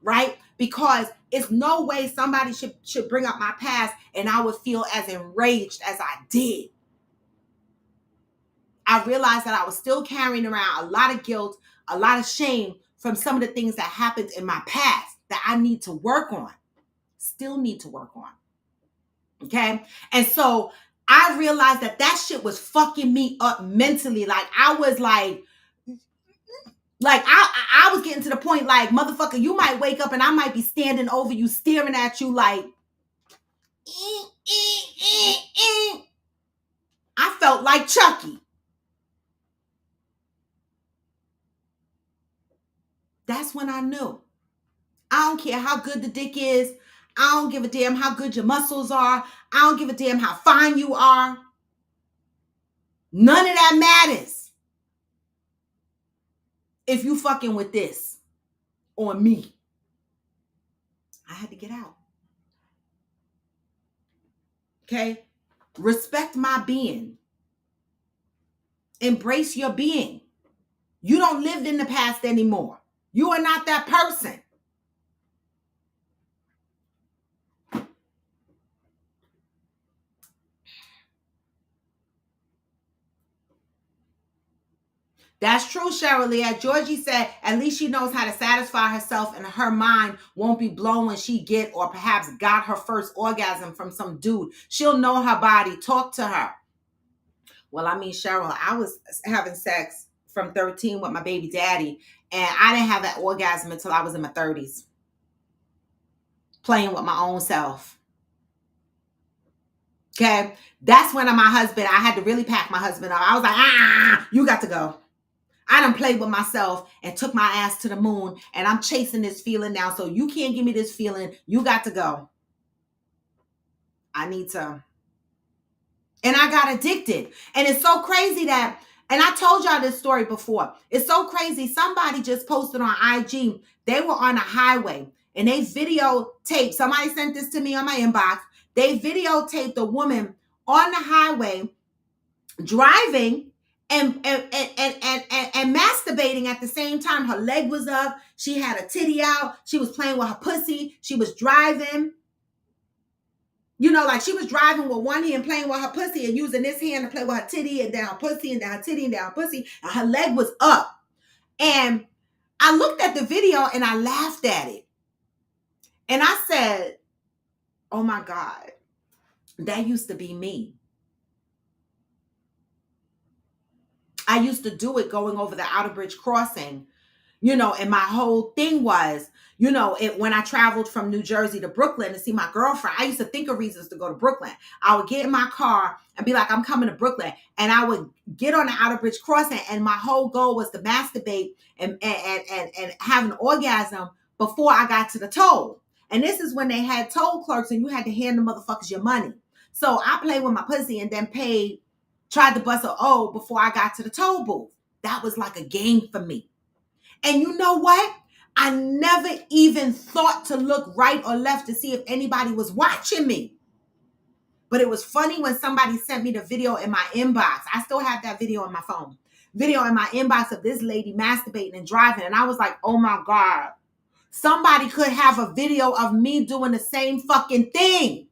right? Because it's no way somebody should bring up my past and I would feel as enraged as I did. I realized that I was still carrying around a lot of guilt, a lot of shame from some of the things that happened in my past that I need to work on, still need to work on. Okay. And so I realized that shit was fucking me up mentally. Like, I was like I was getting to the point like, motherfucker, you might wake up and I might be standing over you, staring at you like, I felt like Chucky. That's when I knew. I don't care how good the dick is. I don't give a damn how good your muscles are. I don't give a damn how fine you are. None of that matters if you fucking with this on me. I had to get out. Okay? Respect my being. Embrace your being. You don't live in the past anymore. You are not that person. That's true, Cheryl Lee. As Georgie said, at least she knows how to satisfy herself and her mind won't be blown when she get or perhaps got her first orgasm from some dude. She'll know her body. Talk to her. Well, I mean, Cheryl, I was having sex from 13 with my baby daddy, and I didn't have that orgasm until I was in my 30s. Playing with my own self. Okay? That's when my husband, I had to really pack my husband up. I was like, you got to go. I done played with myself and took my ass to the moon, and I'm chasing this feeling now. So you can't give me this feeling. You got to go. I need to. And I got addicted. And it's so crazy that, and I told y'all this story before. It's so crazy. Somebody just posted on IG. They were on a highway and they videotaped. Somebody sent this to me on my inbox. They videotaped the woman on the highway driving and masturbating at the same time. Her leg was up. She had a titty out. She was playing with her pussy. She was driving. You know, like she was driving with one hand playing with her pussy and using this hand to play with her titty and down her pussy and down her titty and down her pussy. And her leg was up. And I looked at the video and I laughed at it. And I said, oh my God, that used to be me. I used to do it going over the Outer Bridge crossing, and my whole thing was, when I traveled from New Jersey to Brooklyn to see my girlfriend, I used to think of reasons to go to Brooklyn. I would get in my car and be like, I'm coming to Brooklyn. And I would get on the Outer Bridge crossing. And my whole goal was to masturbate and have an orgasm before I got to the toll. And this is when they had toll clerks and you had to hand the motherfuckers your money. So I played with my pussy and then tried to bust a O before I got to the toll booth. That was like a game for me. And you know what? I never even thought to look right or left to see if anybody was watching me. But it was funny when somebody sent me the video in my inbox. I still have that video on my phone. Video in my inbox of this lady masturbating and driving. And I was like, oh my God. Somebody could have a video of me doing the same fucking thing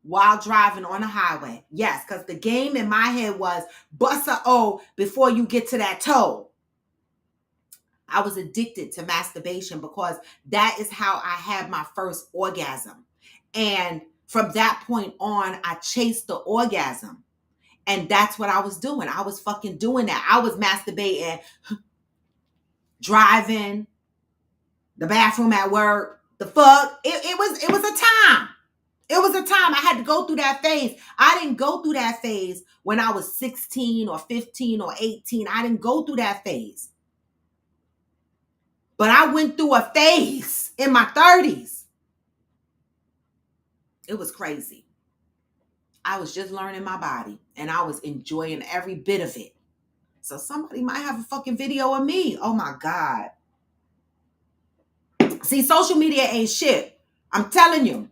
while driving on the highway. Yes, because the game in my head was bust a O before you get to that toll. I was addicted to masturbation because that is how I had my first orgasm. And from that point on, I chased the orgasm. And that's what I was doing. I was fucking doing that. I was masturbating, driving, the bathroom at work, the fuck. It was a time. It was a time. I had to go through that phase. I didn't go through that phase when I was 16 or 15 or 18. I didn't go through that phase. But I went through a phase in my 30s. It was crazy. I was just learning my body and I was enjoying every bit of it. So somebody might have a fucking video of me. Oh my God. See, social media ain't shit. I'm telling you.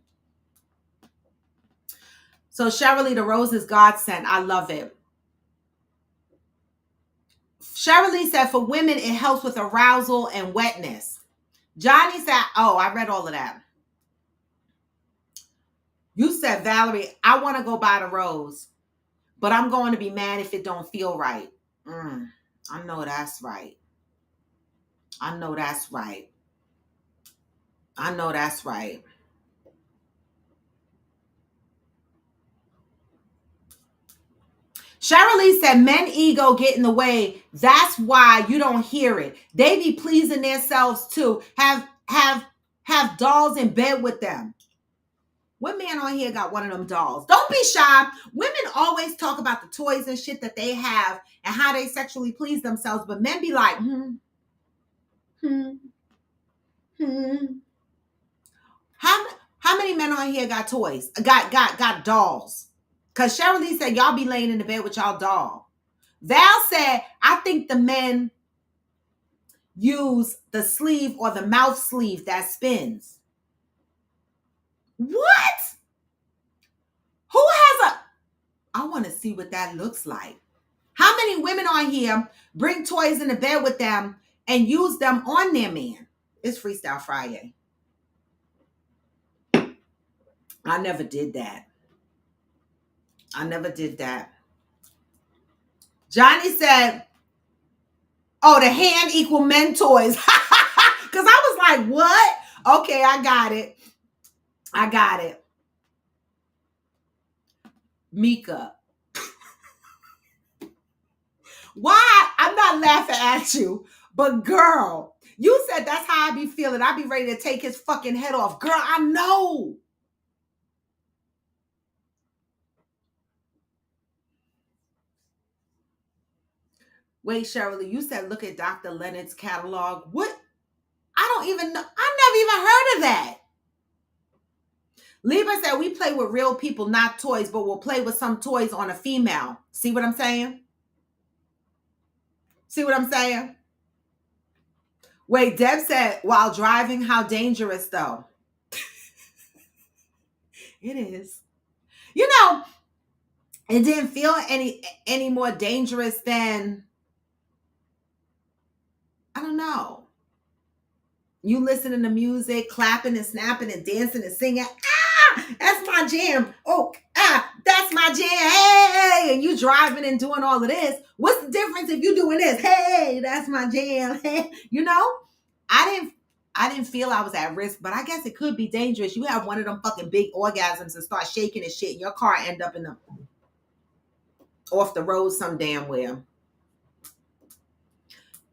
So Cheryl the Rose is godsend. I love it. Cheryl said for women, it helps with arousal and wetness. Johnny said, oh, I read all of that. You said, Valerie, I want to go buy the rose, but I'm going to be mad if it don't feel right. I know that's right. I know that's right. I know that's right. Cheryl Lee said, men ego get in the way. That's why you don't hear it. They be pleasing themselves too. Have dolls in bed with them. What man on here got one of them dolls? Don't be shy. Women always talk about the toys and shit that they have and how they sexually please themselves. But men be like, How many men on here got toys? Got dolls? Because Cheryl Lee said, y'all be laying in the bed with y'all doll. Val said, I think the men use the sleeve or the mouth sleeve that spins. What? Who has a... I want to see what that looks like. How many women on here bring toys in the bed with them and use them on their man? It's Freestyle Friday. I never did that. I never did that. Johnny said, oh, the hand equal men toys. Because I was like, what? Okay, I got it. I got it. Mika. Why? I'm not laughing at you. But girl, you said that's how I be feeling. I be ready to take his fucking head off. Girl, I know. Wait, Shirley, you said look at Dr. Leonard's catalog. What? I don't even know. I never even heard of that. Libra said we play with real people, not toys, but we'll play with some toys on a female. See what I'm saying? See what I'm saying? Wait, Deb said, while driving, how dangerous though? It is. You know, it didn't feel any more dangerous than, I don't know. You listening to music, clapping and snapping and dancing and singing. Ah, that's my jam. Oh, that's my jam. Hey, and you driving and doing all of this. What's the difference if you doing this? Hey, that's my jam. You know, I didn't feel I was at risk, but I guess it could be dangerous. You have one of them fucking big orgasms and start shaking and shit, and your car end up in the... off the road some damn where.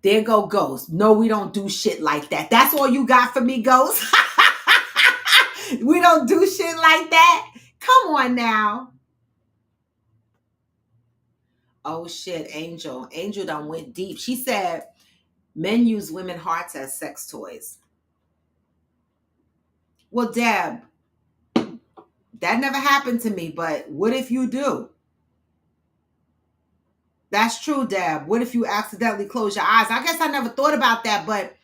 There go Ghost. No, we don't do shit like that. That's all you got for me, Ghost? We don't do shit like that? Come on now. Oh shit, Angel. Angel done went deep. She said men use women hearts as sex toys. Well, Deb, that never happened to me, but what if you do? That's true, Deb. What if you accidentally close your eyes? I guess I never thought about that, but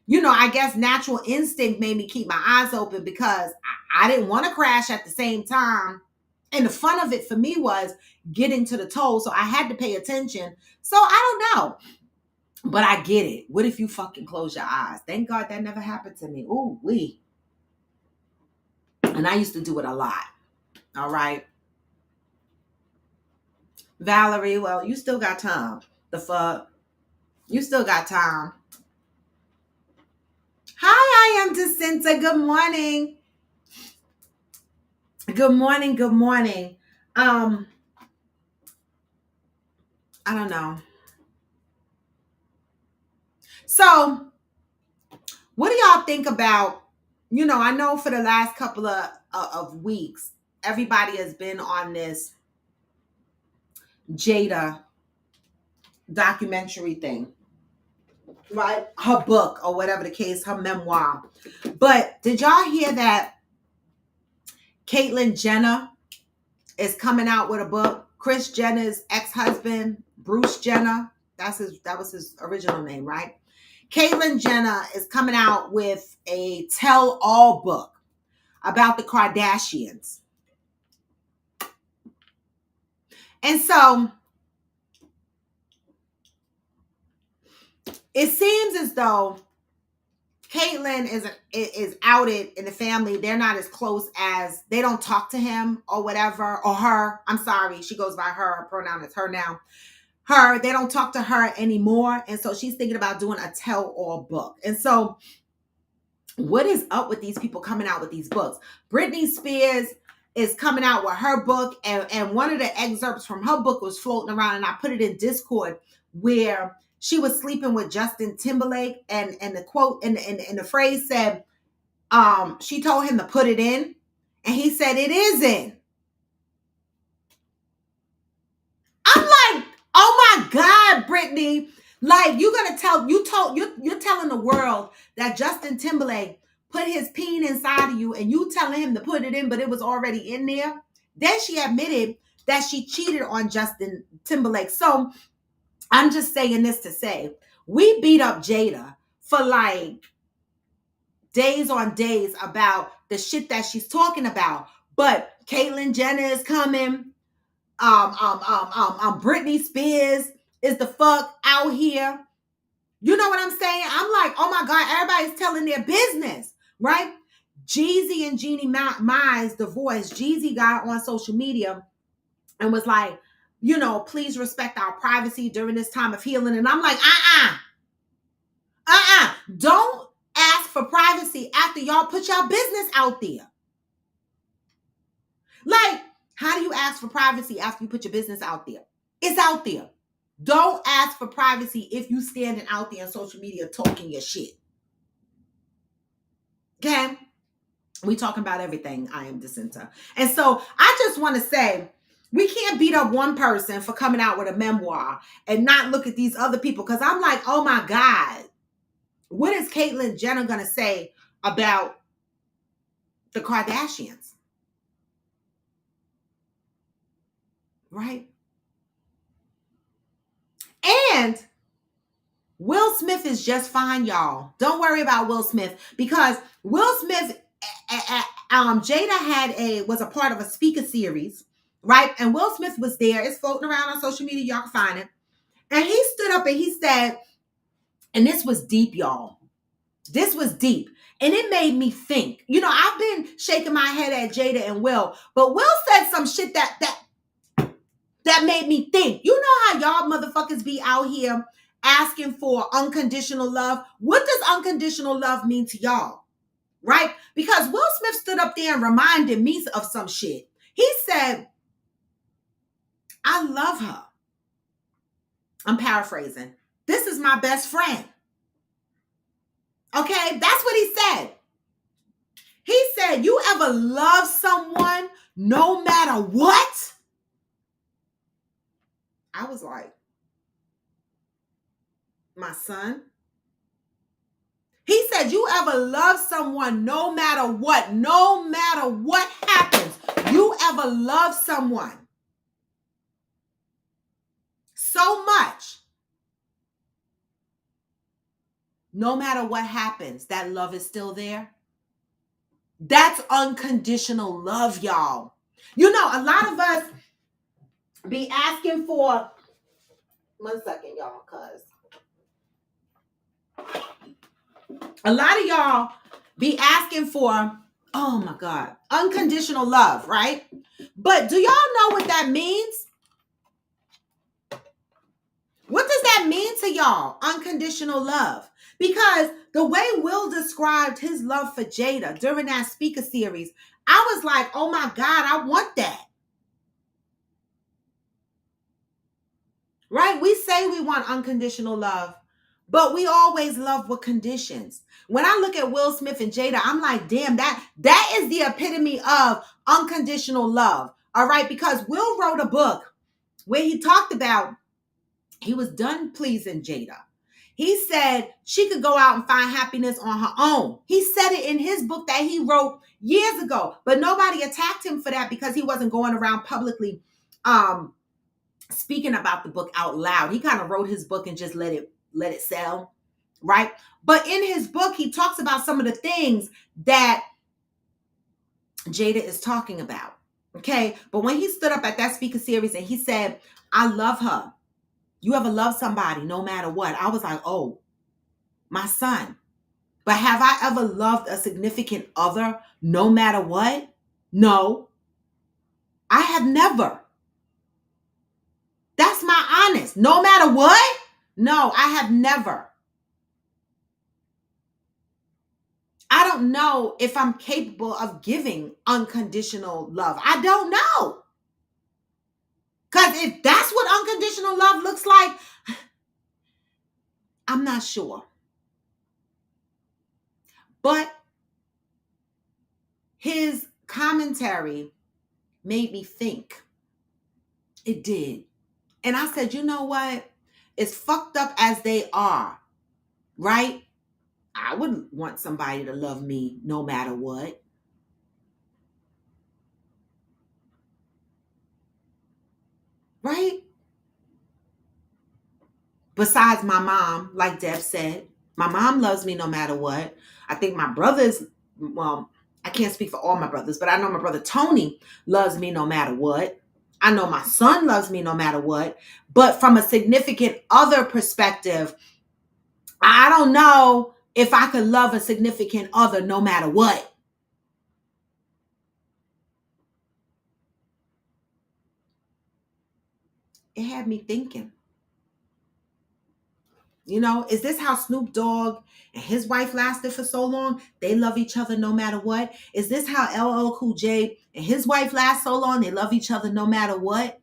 I guess natural instinct made me keep my eyes open because I didn't want to crash at the same time. And the fun of it for me was getting to the toe, so I had to pay attention. So I don't know, but I get it. What if you fucking close your eyes? Thank God that never happened to me. Ooh, wee. And I used to do it a lot. All right. Valerie, well, you still got time. The fuck? You still got time. Hi, I am Jacinta. Good morning. Good morning. Good morning. I don't know. So, what do y'all think about, I know for the last couple of weeks, everybody has been on this Jada documentary thing, right? Her book or whatever the case, her memoir. But did y'all hear that Caitlyn Jenner is coming out with a book? Kris Jenner's ex-husband, Bruce Jenner, that was his original name, right? Caitlyn Jenner is coming out with a tell-all book about the Kardashians. And so it seems as though Caitlyn is outed in the family. They're not as close as, they don't talk to him or whatever, or her. I'm sorry, she goes by her. Her pronoun is her now. Her, they don't talk to her anymore. And so she's thinking about doing a tell-all book. And so what is up with these people coming out with these books? Britney Spears is coming out with her book, and one of the excerpts from her book was floating around, and I put it in Discord, where she was sleeping with Justin Timberlake, and the quote and the phrase said, she told him to put it in, and he said it is in. I'm like, oh my God, Britney. Like, you're telling the world that Justin Timberlake put his peen inside of you, and you telling him to put it in, but it was already in there. Then she admitted that she cheated on Justin Timberlake. So I'm just saying this to say, we beat up Jada for like days on days about the shit that she's talking about. But Caitlyn Jenner is coming. Britney Spears is the fuck out here. You know what I'm saying? I'm like, oh my God, everybody's telling their business, right? Jeezy and Jeannie Mai's divorce. Jeezy got on social media and was like, please respect our privacy during this time of healing. And I'm like, don't ask for privacy after y'all put y'all business out there. Like, how do you ask for privacy after you put your business out there? It's out there. Don't ask for privacy if you standing out there on social media talking your shit. Okay? We talking about everything. I am Jacinta. And so I just want to say, we can't beat up one person for coming out with a memoir and not look at these other people. Because I'm like, oh my God, what is Caitlyn Jenner going to say about the Kardashians? Right? And Will Smith is just fine, y'all. Don't worry about Will Smith, because Will Smith, Jada was a part of a speaker series, right? And Will Smith was there. It's floating around on social media. Y'all can find it. And he stood up and he said, and this was deep, y'all. This was deep. And it made me think. I've been shaking my head at Jada and Will, but Will said some shit that made me think. You know how y'all motherfuckers be out here asking for unconditional love? What does unconditional love mean to y'all? Right? Because Will Smith stood up there and reminded me of some shit. He said, I love her. I'm paraphrasing. This is my best friend. Okay, that's what he said. He said, you ever love someone no matter what? I was like, my son. He said, you ever love someone no matter what? No matter what happens, you ever love someone so much, no matter what happens, that love is still there? That's unconditional love, y'all. You know, a lot of us be asking for, 1 second, y'all, cuz a lot of y'all be asking for, oh my God, unconditional love, right? But do y'all know what that means? What does that mean to y'all, unconditional love? Because the way Will described his love for Jada during that speaker series, I was like, oh my God, I want that. Right? We say we want unconditional love, but we always love with conditions. When I look at Will Smith and Jada, I'm like, damn, that is the epitome of unconditional love. All right? Because Will wrote a book where he talked about he was done pleasing Jada. He said she could go out and find happiness on her own. He said it in his book that he wrote years ago, but nobody attacked him for that because he wasn't going around publicly speaking about the book out loud. He kind of wrote his book and just let it sell, right? But in his book, he talks about some of the things that Jada is talking about, okay? But when he stood up at that speaker series and he said, I love her. You ever love somebody no matter what? I was like, oh, my son. But have I ever loved a significant other no matter what? No, I have never. That's my honest. No matter what? No, I have never. I don't know if I'm capable of giving unconditional love. I don't know. Because if that's what unconditional love looks like, I'm not sure. But his commentary made me think. It did. And I said, you know what? As fucked up as they are, right? I wouldn't want somebody to love me no matter what. Right? Besides my mom, like Deb said, my mom loves me no matter what. I think my brothers, well, I can't speak for all my brothers, but I know my brother Tony loves me no matter what. I know my son loves me no matter what. But from a significant other perspective, I don't know if I could love a significant other no matter what. It had me thinking. You know, is this how Snoop Dogg and his wife lasted for so long? They love each other no matter what. Is this how LL Cool J and his wife last so long? They love each other no matter what.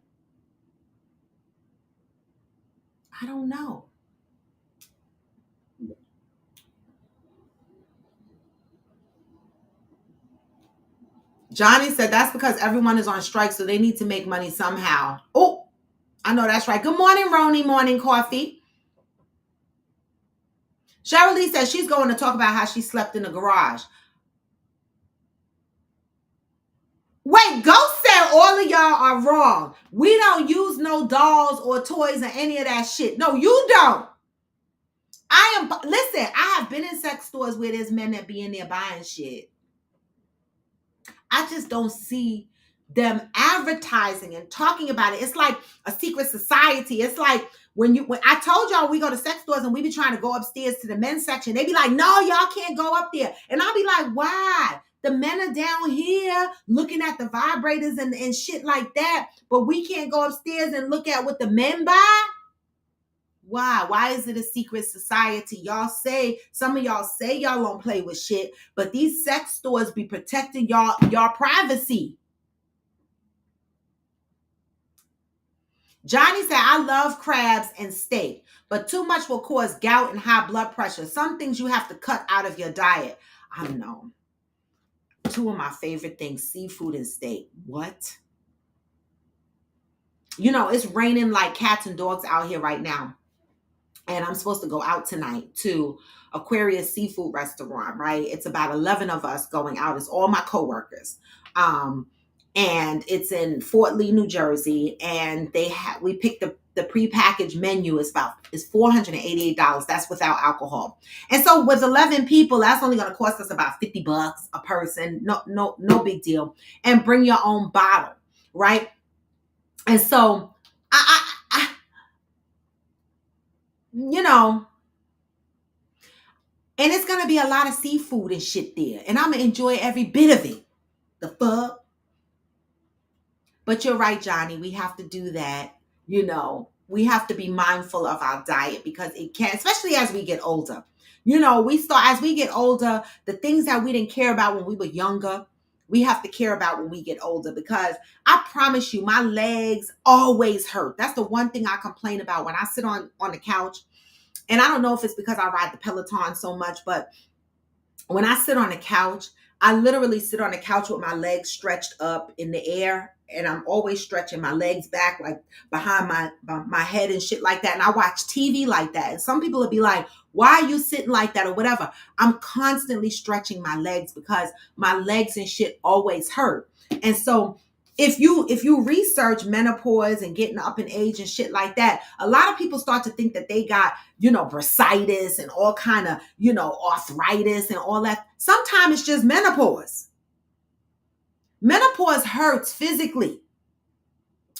I don't know. Johnny said that's because everyone is on strike, so they need to make money somehow. Oh, I know that's right. Good morning, Roni Morning Coffee. Cheryl Lee says she's going to talk about how she slept in the garage. Wait, Ghost said all of y'all are wrong. We don't use no dolls or toys or any of that shit. No, you don't. Listen, I have been in sex stores where there's men that be in there buying shit. I just don't see them advertising and talking about it. It's like a secret society. It's like when I told y'all we go to sex stores and we be trying to go upstairs to the men's section. They be like, no, y'all can't go up there. And I'll be like, why? The men are down here looking at the vibrators and shit like that, but we can't go upstairs and look at what the men buy? Why? Why is it a secret society? Some of y'all say y'all don't play with shit, but these sex stores be protecting y'all privacy. Johnny said, I love crabs and steak, but too much will cause gout and high blood pressure. Some things you have to cut out of your diet. I know. Two of my favorite things, seafood and steak. What? You know, it's raining like cats and dogs out here right now. And I'm supposed to go out tonight to Aquarius Seafood Restaurant, right? It's about 11 of us going out. It's all my coworkers. And it's in Fort Lee, New Jersey. And we picked the prepackaged menu is $488. That's without alcohol. And so with 11 people, that's only going to cost us about $50 a person. No big deal. And bring your own bottle, right? And so I you know, and it's going to be a lot of seafood and shit there. And I'm going to enjoy every bit of it. The fuck? But you're right, Johnny. We have to do that. You know, we have to be mindful of our diet because it can, especially as we get older. You know, as we get older, the things that we didn't care about when we were younger, we have to care about when we get older because I promise you, my legs always hurt. That's the one thing I complain about when I sit on the couch. And I don't know if it's because I ride the Peloton so much, but when I sit on the couch, I literally sit on the couch with my legs stretched up in the air. And I'm always stretching my legs back, like behind my head and shit like that. And I watch TV like that. And some people will be like, why are you sitting like that or whatever? I'm constantly stretching my legs because my legs and shit always hurt. And so if you research menopause and getting up in age and shit like that, a lot of people start to think that they got, bursitis and all kind of, arthritis and all that. Sometimes it's just menopause. Menopause hurts physically.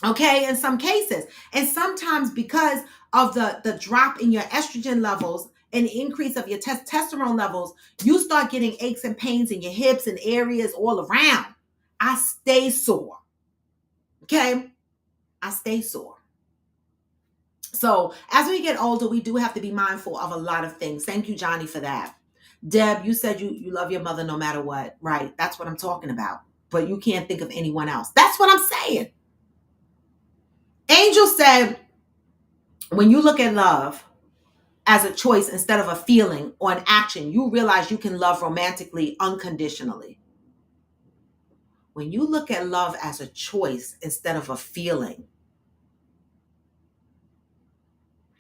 Okay, in some cases. And sometimes because of the drop in your estrogen levels and the increase of your testosterone levels, you start getting aches and pains in your hips and areas all around. I stay sore. Okay? I stay sore. So as we get older, we do have to be mindful of a lot of things. Thank you, Johnny, for that. Deb, you said you love your mother no matter what. Right. That's what I'm talking about. But you can't think of anyone else. That's what I'm saying. Angel said, when you look at love as a choice instead of a feeling or an action, you realize you can love romantically, unconditionally. When you look at love as a choice instead of a feeling,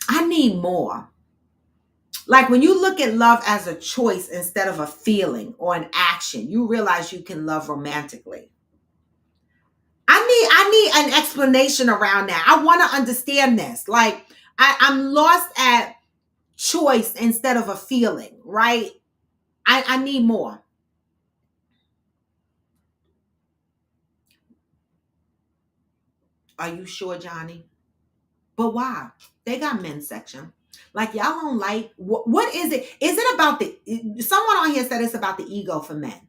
I need more. Like when you look at love as a choice instead of a feeling or an action, you realize you can love romantically. I need an explanation around that. I want to understand this. Like I'm lost at choice instead of a feeling, right? I need more. Are you sure, Johnny? But why? They got men's section. Like y'all don't like what is it? Is it about someone on here said it's about the ego for men,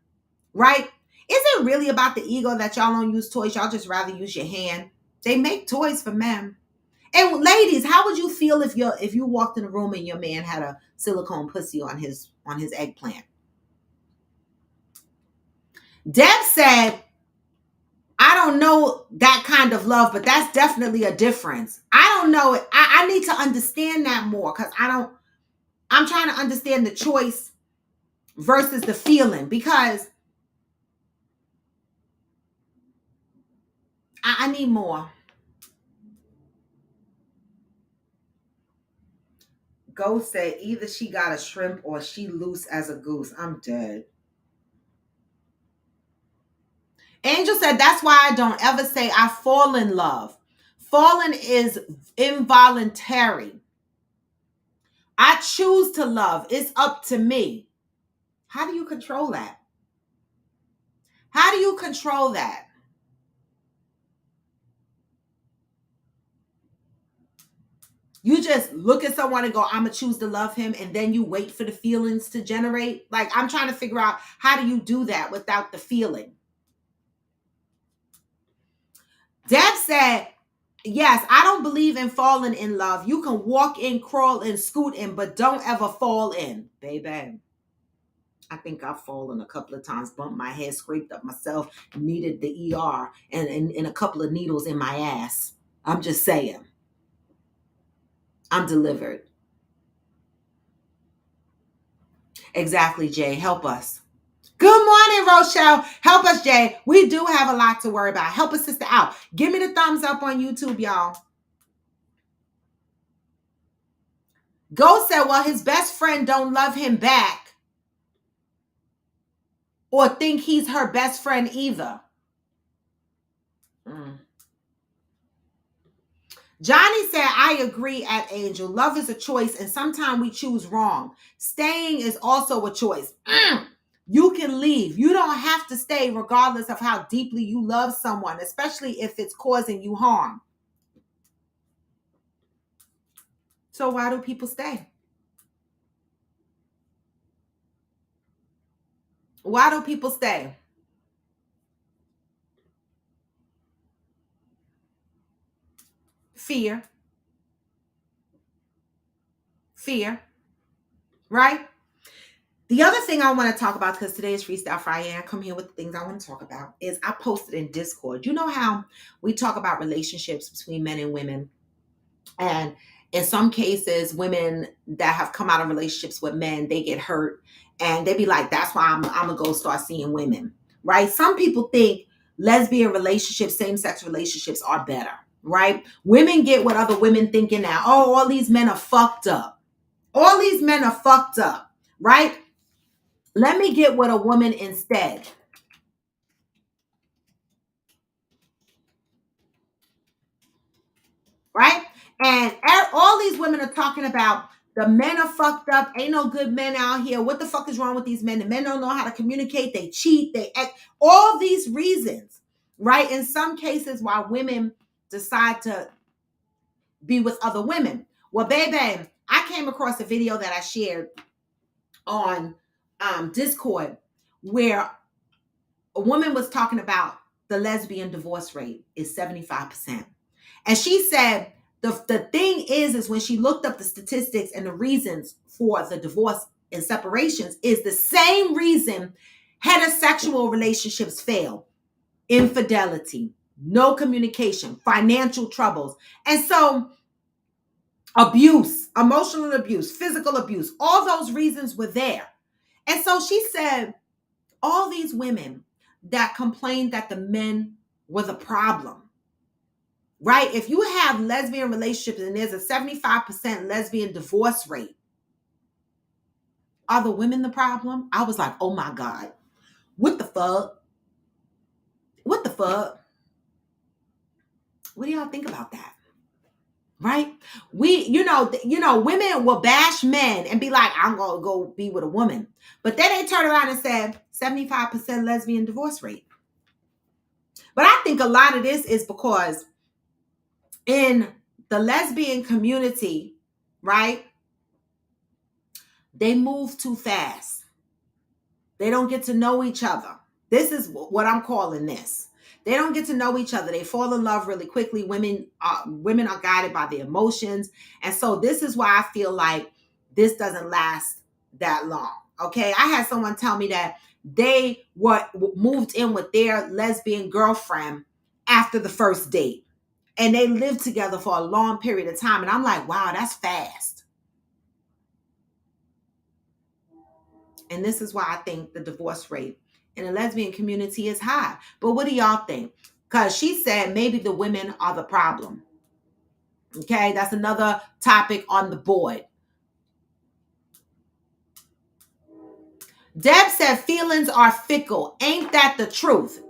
right? Is it really about the ego that y'all don't use toys? Y'all just rather use your hand. They make toys for men. And ladies, how would you feel if you walked in a room and your man had a silicone pussy on his eggplant? Deb said, I don't know that kind of love, but that's definitely a difference. I don't know it. I need to understand that more because I'm trying to understand the choice versus the feeling because I need more. Ghost said either she got a shrimp or she loose as a goose. I'm dead. Angel said that's why I don't ever say I fall in love. Falling is involuntary. I choose to love. It's up to me. How do you control that? How do you control that? You just look at someone and go, I'm going to choose to love him. And then you wait for the feelings to generate. Like, I'm trying to figure out how do you do that without the feeling? Deb said, yes, I don't believe in falling in love. You can walk in, crawl in, scoot in, but don't ever fall in, baby. I think I've fallen a couple of times, bumped my head, scraped up myself, needed the ER and a couple of needles in my ass. I'm just saying. I'm delivered. Exactly, Jay. Help us. Good morning, Rochelle. Help us, Jay. We do have a lot to worry about. Help a sister out. Give me the thumbs up on YouTube, y'all. Go said, well, his best friend don't love him back or think he's her best friend either. Johnny said, I agree at Angel. Love is a choice, and sometimes we choose wrong. Staying is also a choice. You can leave. You don't have to stay regardless of how deeply you love someone, especially if it's causing you harm. So why do people stay? Why do people stay? Fear. Fear. Right? The other thing I want to talk about, because today is Freestyle Friday and I come here with the things I want to talk about, is I posted in Discord. You know how we talk about relationships between men and women? And in some cases, women that have come out of relationships with men, they get hurt and they be like, that's why I'm going to go start seeing women, right? Some people think lesbian relationships, same-sex relationships are better, right? Women get what other women thinking now. Oh, all these men are fucked up. All these men are fucked up, right? Let me get with a woman instead. Right? And all these women are talking about the men are fucked up. Ain't no good men out here. What the fuck is wrong with these men? The men don't know how to communicate. They cheat. They act. All these reasons, right? In some cases, why women decide to be with other women. Well, baby, I came across a video that I shared on Discord where a woman was talking about the lesbian divorce rate is 75%. And she said the thing is when she looked up the statistics and the reasons for the divorce and separations is the same reason heterosexual relationships fail. Infidelity, no communication, financial troubles. And so abuse, emotional abuse, physical abuse, all those reasons were there. And so she said, all these women that complained that the men were the problem, right? If you have lesbian relationships and there's a 75% lesbian divorce rate, are the women the problem? I was like, oh my God, what the fuck? What the fuck? What do y'all think about that? Right? Women will bash men and be like, I'm going to go be with a woman. But then they turn around and said 75% lesbian divorce rate. But I think a lot of this is because in the lesbian community, right? They move too fast. They don't get to know each other. This is what I'm calling this. They don't get to know each other. They fall in love really quickly. Women are guided by their emotions. And so this is why I feel like this doesn't last that long. Okay. I had someone tell me that they moved in with their lesbian girlfriend after the first date. And they lived together for a long period of time. And I'm like, wow, that's fast. And this is why I think the divorce rate in the lesbian community is high. But what do y'all think? Because she said maybe the women are the problem. Okay, that's another topic on the board. Deb said feelings are fickle. Ain't that the truth?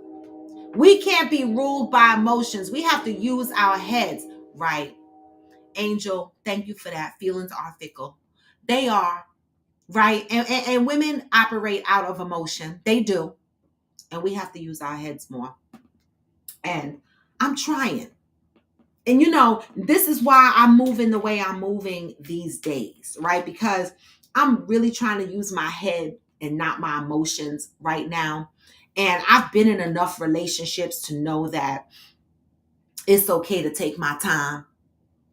We can't be ruled by emotions. We have to use our heads. Right. Angel, thank you for that. Feelings are fickle. They are. Right. And women operate out of emotion. They do. And we have to use our heads more. And I'm trying. And this is why I'm moving the way I'm moving these days, right? Because I'm really trying to use my head and not my emotions right now. And I've been in enough relationships to know that it's okay to take my time,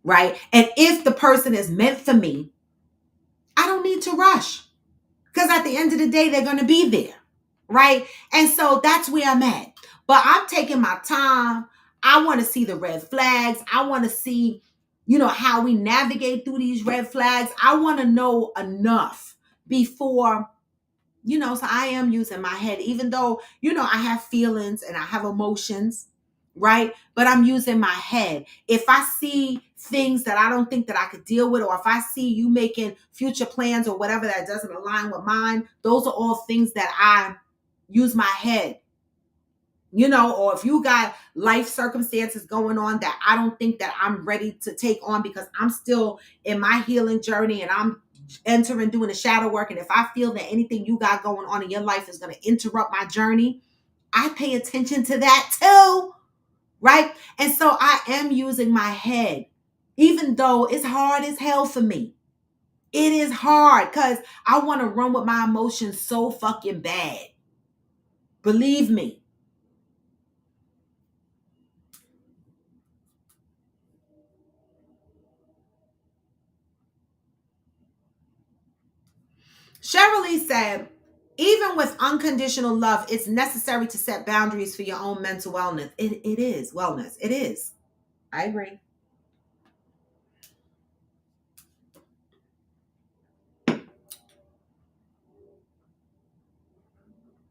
right? And if the person is meant for me, I don't need to rush. Because at the end of the day, they're going to be there, right? And so that's where I'm at. But I'm taking my time. I want to see the red flags. I want to see, how we navigate through these red flags. I want to know enough before, so I am using my head, even though, I have feelings and I have emotions, right? But I'm using my head. If I see things that I don't think that I could deal with, or if I see you making future plans or whatever that doesn't align with mine, those are all things that I use my head. Or if you got life circumstances going on that I don't think that I'm ready to take on because I'm still in my healing journey and I'm entering doing the shadow work. And if I feel that anything you got going on in your life is going to interrupt my journey, I pay attention to that too. Right. And so I am using my head, even though it's hard as hell for me. It is hard because I want to run with my emotions so fucking bad. Believe me. Cheryl said, even with unconditional love, it's necessary to set boundaries for your own mental wellness. It is wellness. It is. I agree.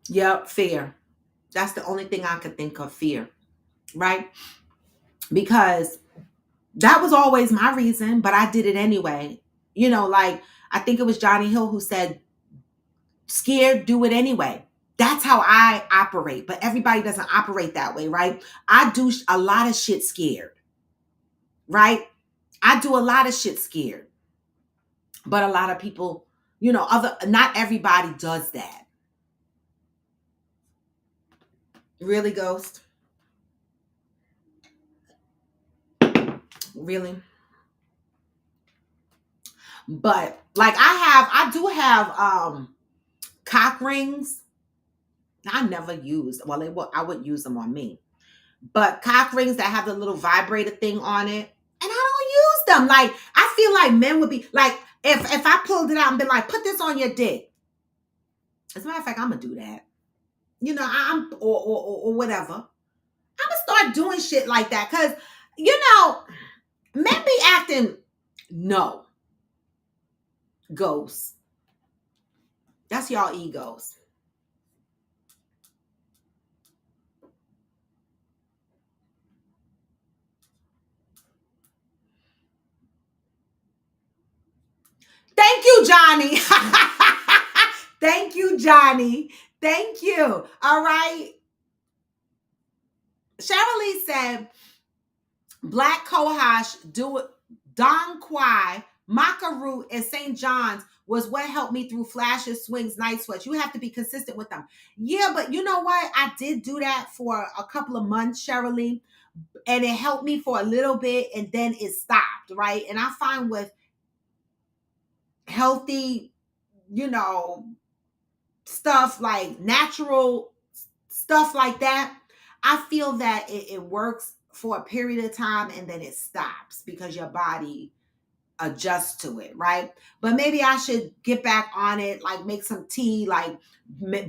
Yep, fear. That's the only thing I could think of, fear, right? Because that was always my reason, but I did it anyway. Like I think it was Johnny Hill who said, scared, do it anyway. That's how I operate, but everybody doesn't operate that way, right? I do a lot of shit scared, right? I do a lot of shit scared. But a lot of people, not everybody does that. Really, Ghost? Really? But like I do have cock rings. I never used, I wouldn't use them on me. But cock rings that have the little vibrator thing on it. And I don't use them. Like, I feel like men would be like, if I pulled it out and been like, put this on your dick. As a matter of fact, I'm gonna do that. I'm or whatever. I'm gonna start doing shit like that. Cause men be acting no. Ghosts. That's y'all egos. Thank you, Johnny. Thank you, Johnny. Thank you. All right. Cheryl said, Black Cohosh, Don Quai, Maca Root, and St. John's was what helped me through flashes, swings, night sweats. You have to be consistent with them. Yeah, but you know what? I did do that for a couple of months, Cheryl, and it helped me for a little bit, and then it stopped, right? And I find with healthy, stuff like natural stuff like that, I feel that it works for a period of time and then it stops because your body adjusts to it, right? But maybe I should get back on it, like make some tea, like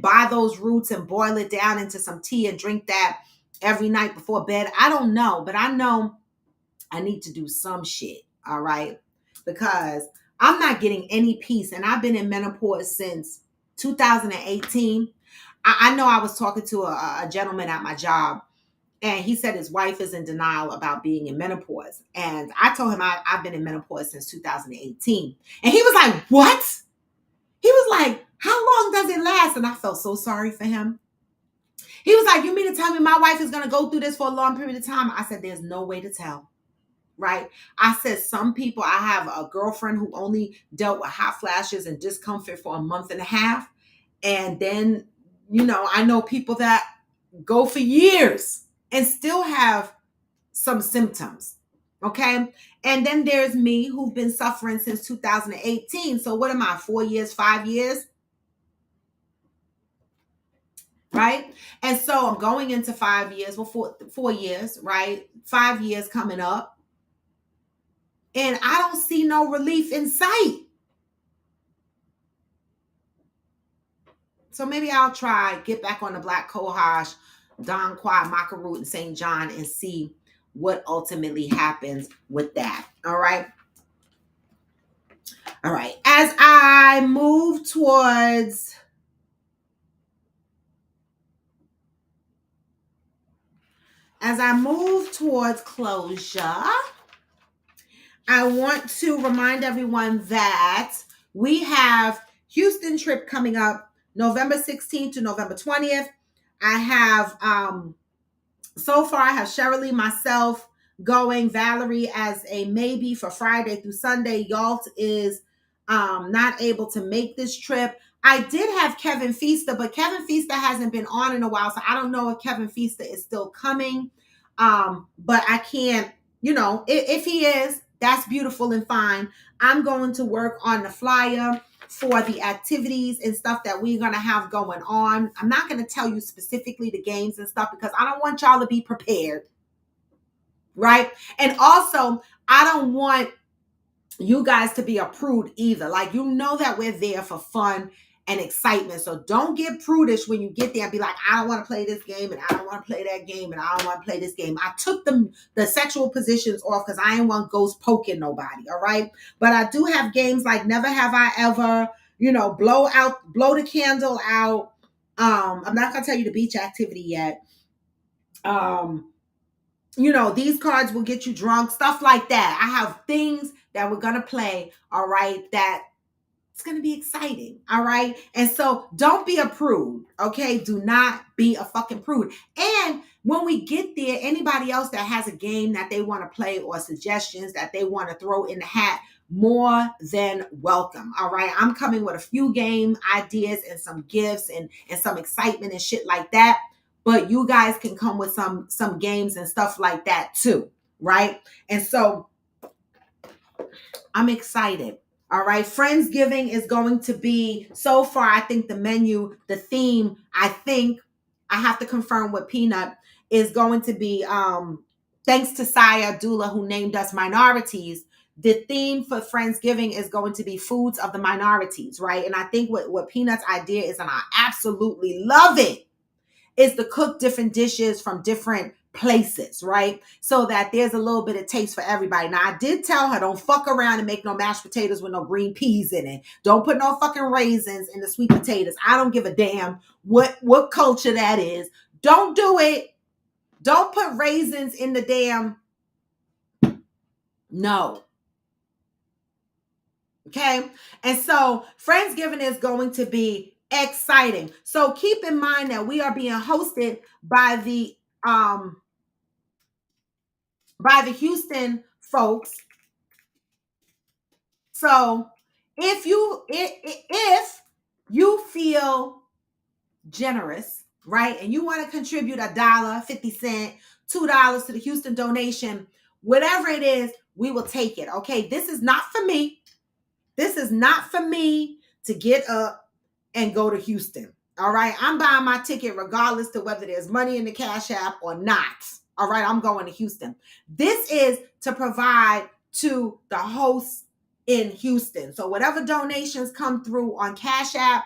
buy those roots and boil it down into some tea and drink that every night before bed. I don't know, but I know I need to do some shit, all right? Because I'm not getting any peace. And I've been in menopause since 2018. I know I was talking to a gentleman at my job, and he said his wife is in denial about being in menopause. And I told him I've been in menopause since 2018. And he was like, what? He was like, how long does it last? And I felt so sorry for him. He was like, you mean to tell me my wife is going to go through this for a long period of time? I said, there's no way to tell. Right? I said, some people, I have a girlfriend who only dealt with hot flashes and discomfort for a month and a half. And then, I know people that go for years and still have some symptoms. Okay. And then there's me who've been suffering since 2018. So what am I, 4 years, 5 years? Right. And so I'm going into 5 years, well, 4 years, right? 5 years coming up. And I don't see no relief in sight. So maybe I'll try, get back on the Black Cohosh, Don Quad, Macaroon, and St. John and see what ultimately happens with that. All right. All right. As I move towards closure, I want to remind everyone that we have Houston trip coming up November 16th to November 20th. I have so far I have Shirley, myself going, Valerie as a maybe for Friday through Sunday. Yalt is not able to make this trip. I did have Kevin Feaster, but Kevin Feaster hasn't been on in a while, so I don't know if Kevin Feaster is still coming. But I can't, if he is, that's beautiful and fine. I'm going to work on the flyer for the activities and stuff that we're going to have going on. I'm not going to tell you specifically the games and stuff because I don't want y'all to be prepared, right? And also, I don't want you guys to be a prude either. Like, that we're there for fun and excitement. So don't get prudish when you get there and be like, I don't want to play this game and I don't want to play that game and I don't want to play this game. I took the sexual positions off because I ain't want ghost poking nobody. All right. But I do have games like Never Have I Ever, blow the candle out. I'm not gonna tell you the beach activity yet. These cards will get you drunk, stuff like that. I have things that we're gonna play, all right, that it's going to be exciting. All right. And so don't be a prude. Okay. Do not be a fucking prude. And when we get there, anybody else that has a game that they want to play or suggestions that they want to throw in the hat, more than welcome. All right. I'm coming with a few game ideas and some gifts and some excitement and shit like that. But you guys can come with some games and stuff like that too. Right. And so I'm excited. All right. Friendsgiving is going to be, so far, I think the menu, the theme, I have to confirm with Peanut, is going to be, thanks to Saya Abdullah, who named us minorities. The theme for Friendsgiving is going to be foods of the minorities, right? And I think what Peanut's idea is, and I absolutely love it, is to cook different dishes from different places, right? So that there's a little bit of taste for everybody. Now, I did tell her, don't fuck around and make no mashed potatoes with no green peas in it. Don't put no fucking raisins in the sweet potatoes. I don't give a damn what culture that is. Don't do it. Don't put raisins in the damn. No. Okay. And so Friendsgiving is going to be exciting. So keep in mind that we are being hosted by the Houston folks. So if you feel generous, right, and you want to contribute $1, 50 cents, $2 to the Houston donation, whatever it is, we will take it. Okay, this is not for me. This is not for me to get up and go to Houston. All right, I'm buying my ticket regardless to whether there's money in the Cash App or not. All right, I'm going to Houston. This is to provide to the hosts in Houston. So whatever donations come through on Cash App,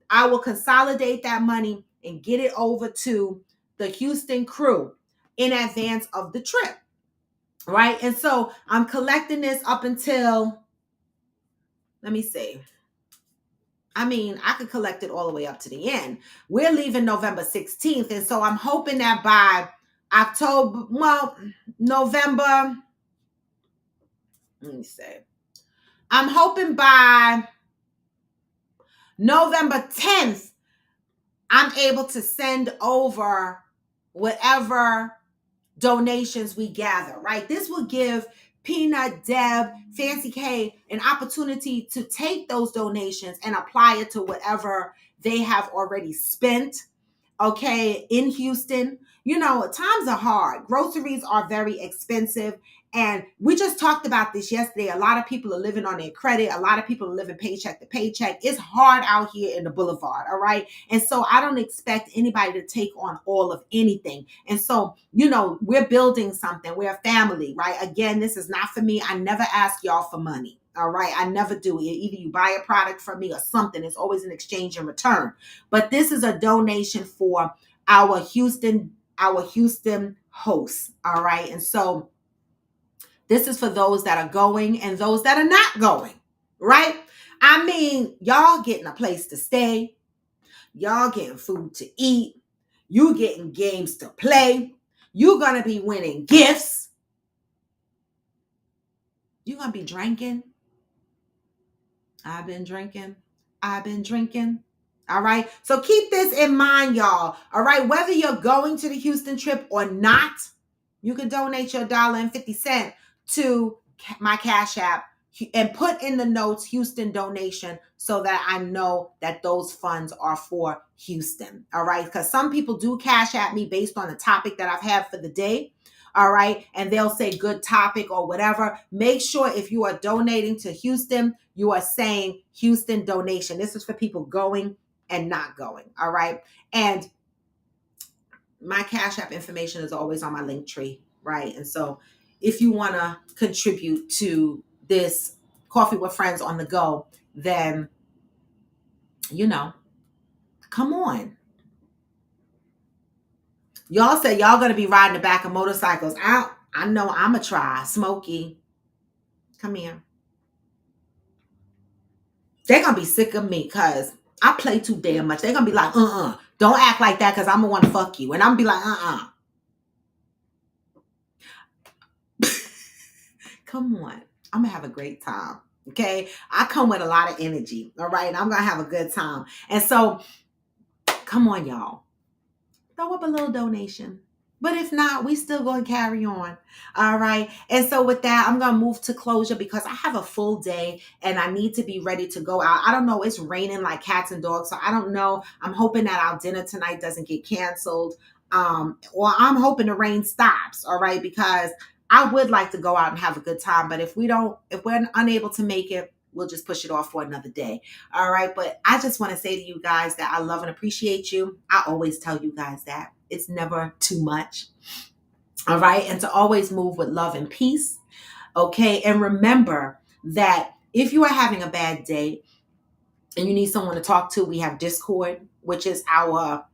I will consolidate that money and get it over to the Houston crew in advance of the trip. Right? And so I'm collecting this up until, let me see. I mean, I could collect it all the way up to the end. We're leaving November 16th. And so I'm hoping that by November, let me see. I'm hoping by November 10th, I'm able to send over whatever donations we gather, right? This will give Peanut, Deb, Fancy K an opportunity to take those donations and apply it to whatever they have already spent, okay, in Houston. Times are hard. Groceries are very expensive. And we just talked about this yesterday. A lot of people are living on their credit. A lot of people are living paycheck to paycheck. It's hard out here in the boulevard, all right? And so I don't expect anybody to take on all of anything. And so, we're building something. We're a family, right? Again, this is not for me. I never ask y'all for money, all right? I never do. Either you buy a product from me or something. It's always an exchange in return. But this is a donation for our Houston hosts. All right. And so this is for those that are going and those that are not going, right? I mean, y'all getting a place to stay. Y'all getting food to eat. You getting games to play. You're going to be winning gifts. You're going to be drinking. I've been drinking. All right. So keep this in mind, y'all. All right. Whether you're going to the Houston trip or not, you can donate your $1.50 to my Cash App and put in the notes Houston donation so that I know that those funds are for Houston. All right. Because some people do Cash App me based on the topic that I've had for the day. All right. And they'll say good topic or whatever. Make sure if you are donating to Houston, you are saying Houston donation. This is for people going and not going. All right. And my Cash App information is always on my link tree. Right. And so if you want to contribute to this Coffee with Friends on the go, then, come on. Y'all say y'all going to be riding the back of motorcycles. I know I'm going to try. Smokey, come here. They're going to be sick of me because I play too damn much. They're going to be like, don't act like that because I'm going to want to fuck you. And I'm going to be like, Come on. I'm going to have a great time. Okay. I come with a lot of energy. All right. I'm going to have a good time. And so, come on, y'all. Throw up a little donation. But if not, we still going to carry on. All right. And so with that, I'm going to move to closure because I have a full day and I need to be ready to go out. I don't know. It's raining like cats and dogs. So I don't know. I'm hoping that our dinner tonight doesn't get canceled. Or I'm hoping the rain stops. All right. Because I would like to go out and have a good time. But if we're unable to make it, we'll just push it off for another day. All right. But I just want to say to you guys that I love and appreciate you. I always tell you guys that. It's never too much. All right. And to always move with love and peace. Okay. And remember that if you are having a bad day and you need someone to talk to, we have Discord, which is our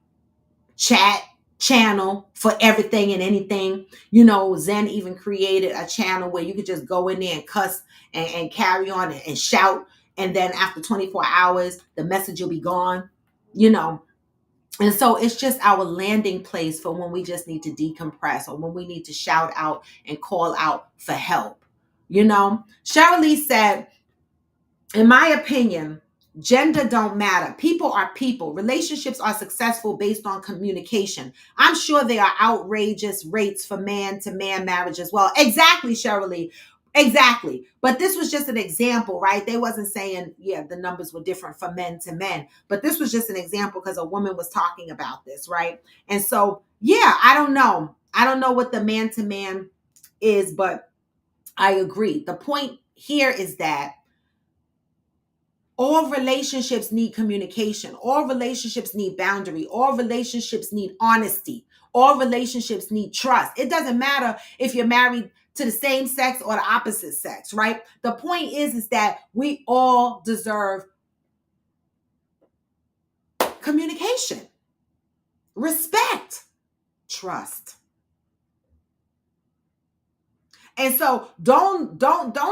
chat channel for everything and anything. Zen even created a channel where you could just go in there and cuss and carry on and shout. And then after 24 hours, the message will be gone, And so it's just our landing place for when we just need to decompress or when we need to shout out and call out for help. Cheryl Lee said, in my opinion, gender don't matter. People are people. Relationships are successful based on communication. I'm sure there are outrageous rates for man-to-man marriage as well. Exactly, Cheryl Lee. Exactly. But this was just an example, right? They wasn't saying, the numbers were different from men to men. But this was just an example because a woman was talking about this, right? And so, I don't know. I don't know what the man-to-man is, but I agree. The point here is that all relationships need communication. All relationships need boundary. All relationships need honesty. All relationships need trust. It doesn't matter if you're married to the same sex or the opposite sex, right? The point is that we all deserve communication, respect, trust. And so don't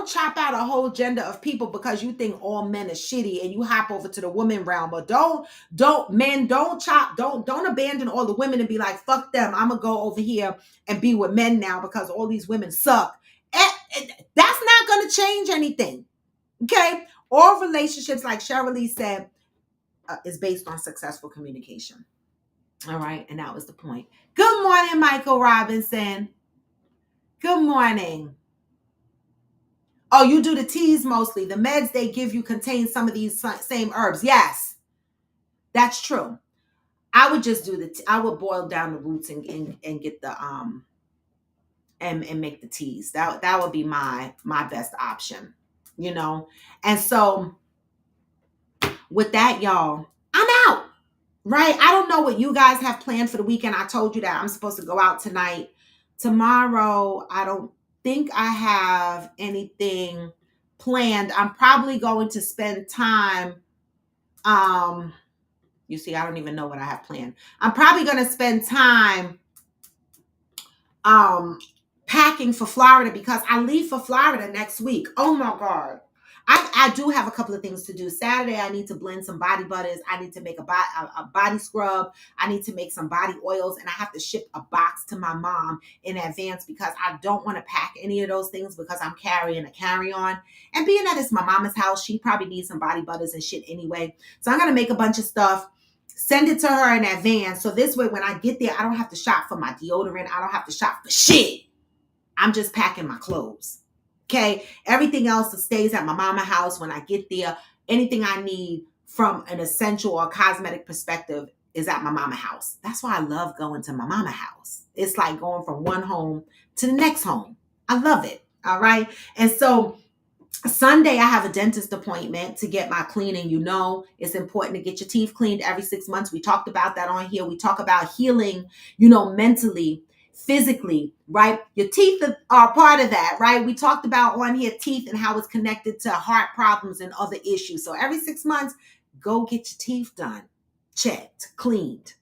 chop out a whole gender of people because you think all men are shitty and you hop over to the woman realm. But don't abandon all the women and be like, fuck them. I'm gonna go over here and be with men now because all these women suck. That's not gonna change anything. Okay? All relationships, like Cheryl Lee said, is based on successful communication. All right, and that was the point. Good morning, Michael Robinson. Good morning. Oh, you do the teas mostly. The meds they give you contain some of these same herbs. Yes, that's true. I would just do I would boil down the roots and get the and make the teas. That would be my best option, And so with that, y'all, I'm out. Right? I don't know what you guys have planned for the weekend. I told you that I'm supposed to go out tonight. Tomorrow, I don't think I have anything planned. I'm probably going to spend time You see, I don't even know what I have planned. I'm probably going to spend time packing for Florida because I leave for Florida next week. Oh my God. I do have a couple of things to do. Saturday, I need to blend some body butters. I need to make a body scrub. I need to make some body oils, and I have to ship a box to my mom in advance because I don't want to pack any of those things because I'm carrying a carry-on. And being that it's my mama's house, she probably needs some body butters and shit anyway. So I'm going to make a bunch of stuff, send it to her in advance. So this way, when I get there, I don't have to shop for my deodorant. I don't have to shop for shit. I'm just packing my clothes. Okay. Everything else stays at my mama house when I get there. Anything I need from an essential or cosmetic perspective is at my mama house. That's why I love going to my mama house. It's like going from one home to the next home. I love it. All right. And so Sunday, I have a dentist appointment to get my cleaning. You know, it's important to get your teeth cleaned every 6 months. We talked about that on here. We talk about healing, you know, mentally, physically, right? Your teeth are part of that, right? We talked about on here teeth and how it's connected to heart problems and other issues. So every 6 months, go get your teeth done, checked, cleaned,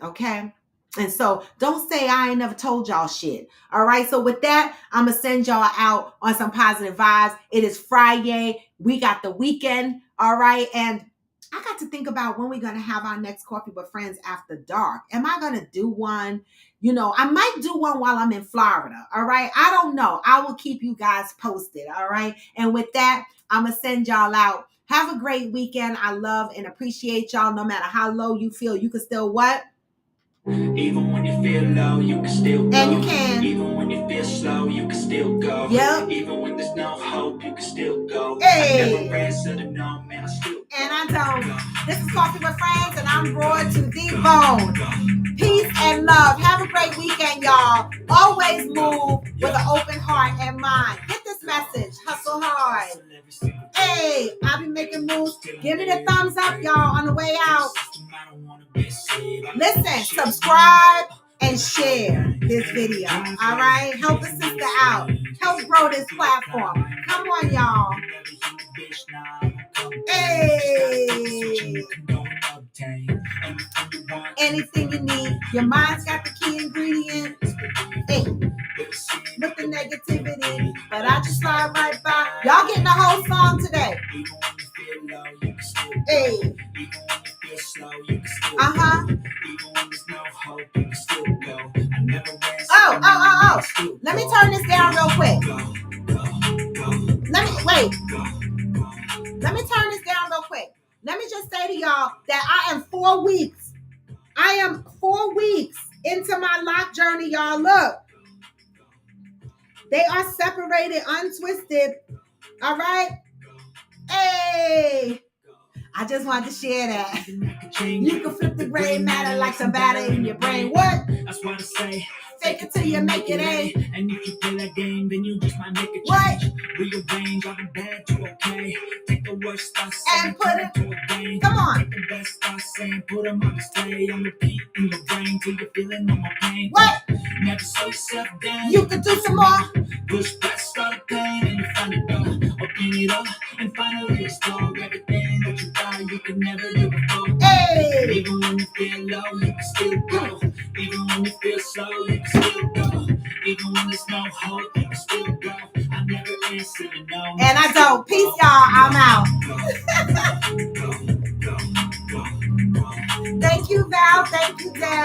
okay? And so don't say I ain't never told y'all shit. All right. So with that, I'm going to send y'all out on some positive vibes. It is Friday. We got the weekend. All right. And I got to think about when we're going to have our next Coffee with Friends after dark. Am I going to do one? You know, I might do one while I'm in Florida. All right. I don't know. I will keep you guys posted. All right. And with that, I'm going to send y'all out. Have a great weekend. I love and appreciate y'all. No matter how low you feel, you can still what? Even when you feel low, you can still go. And you can. Even when you feel slow, you can still go. Yep. Even when there's no hope, you can still go. Hey. I never answer to no, man, I still go. And I don't. This is Coffee with Friends, and I'm raw to the bone. Peace and love. Have a great weekend, y'all. Always move with an open heart and mind. Get this message. Hustle hard. Hey, I'll be making moves. Give it a thumbs up, y'all, on the way out. Listen, subscribe and share this video. All right? Help a sister out. Help grow this platform. Come on, y'all. Hey. Anything you need. Your mind's got the key ingredient. Hey. With the negativity. But I just slide right by. Y'all getting the whole song today. Hey. Uh-huh. Oh. Let me turn this down real quick. Let me turn this down real quick. Let me just say to y'all that I am 4 weeks. I am 4 weeks into my lock journey, y'all. Look. They are separated, untwisted. All right? Hey. I just wanted to share that. You can flip the gray matter like some batter in your brain. What? That's what I say. Fake it till you make it A. And if you play that game, then you just might make a change. What? Rearrange all the bad to okay. Take the worst I say And put it. to a game. Come on. Take the best I say and put them on display. On repeat in your brain till you're feeling no more pain. What? Never slow yourself down. You can do some more. Push past all the pain and you find it all. Open it up and finally explore everything that you thought you could never do before. Hey. Even when you feel low, you can still go. Even when you feel slow, you can still go. Even when there's no hope, you can still go. I never answer to no. And I don't. Peace, y'all. I'm out. Thank you, Val. Thank you, Dad.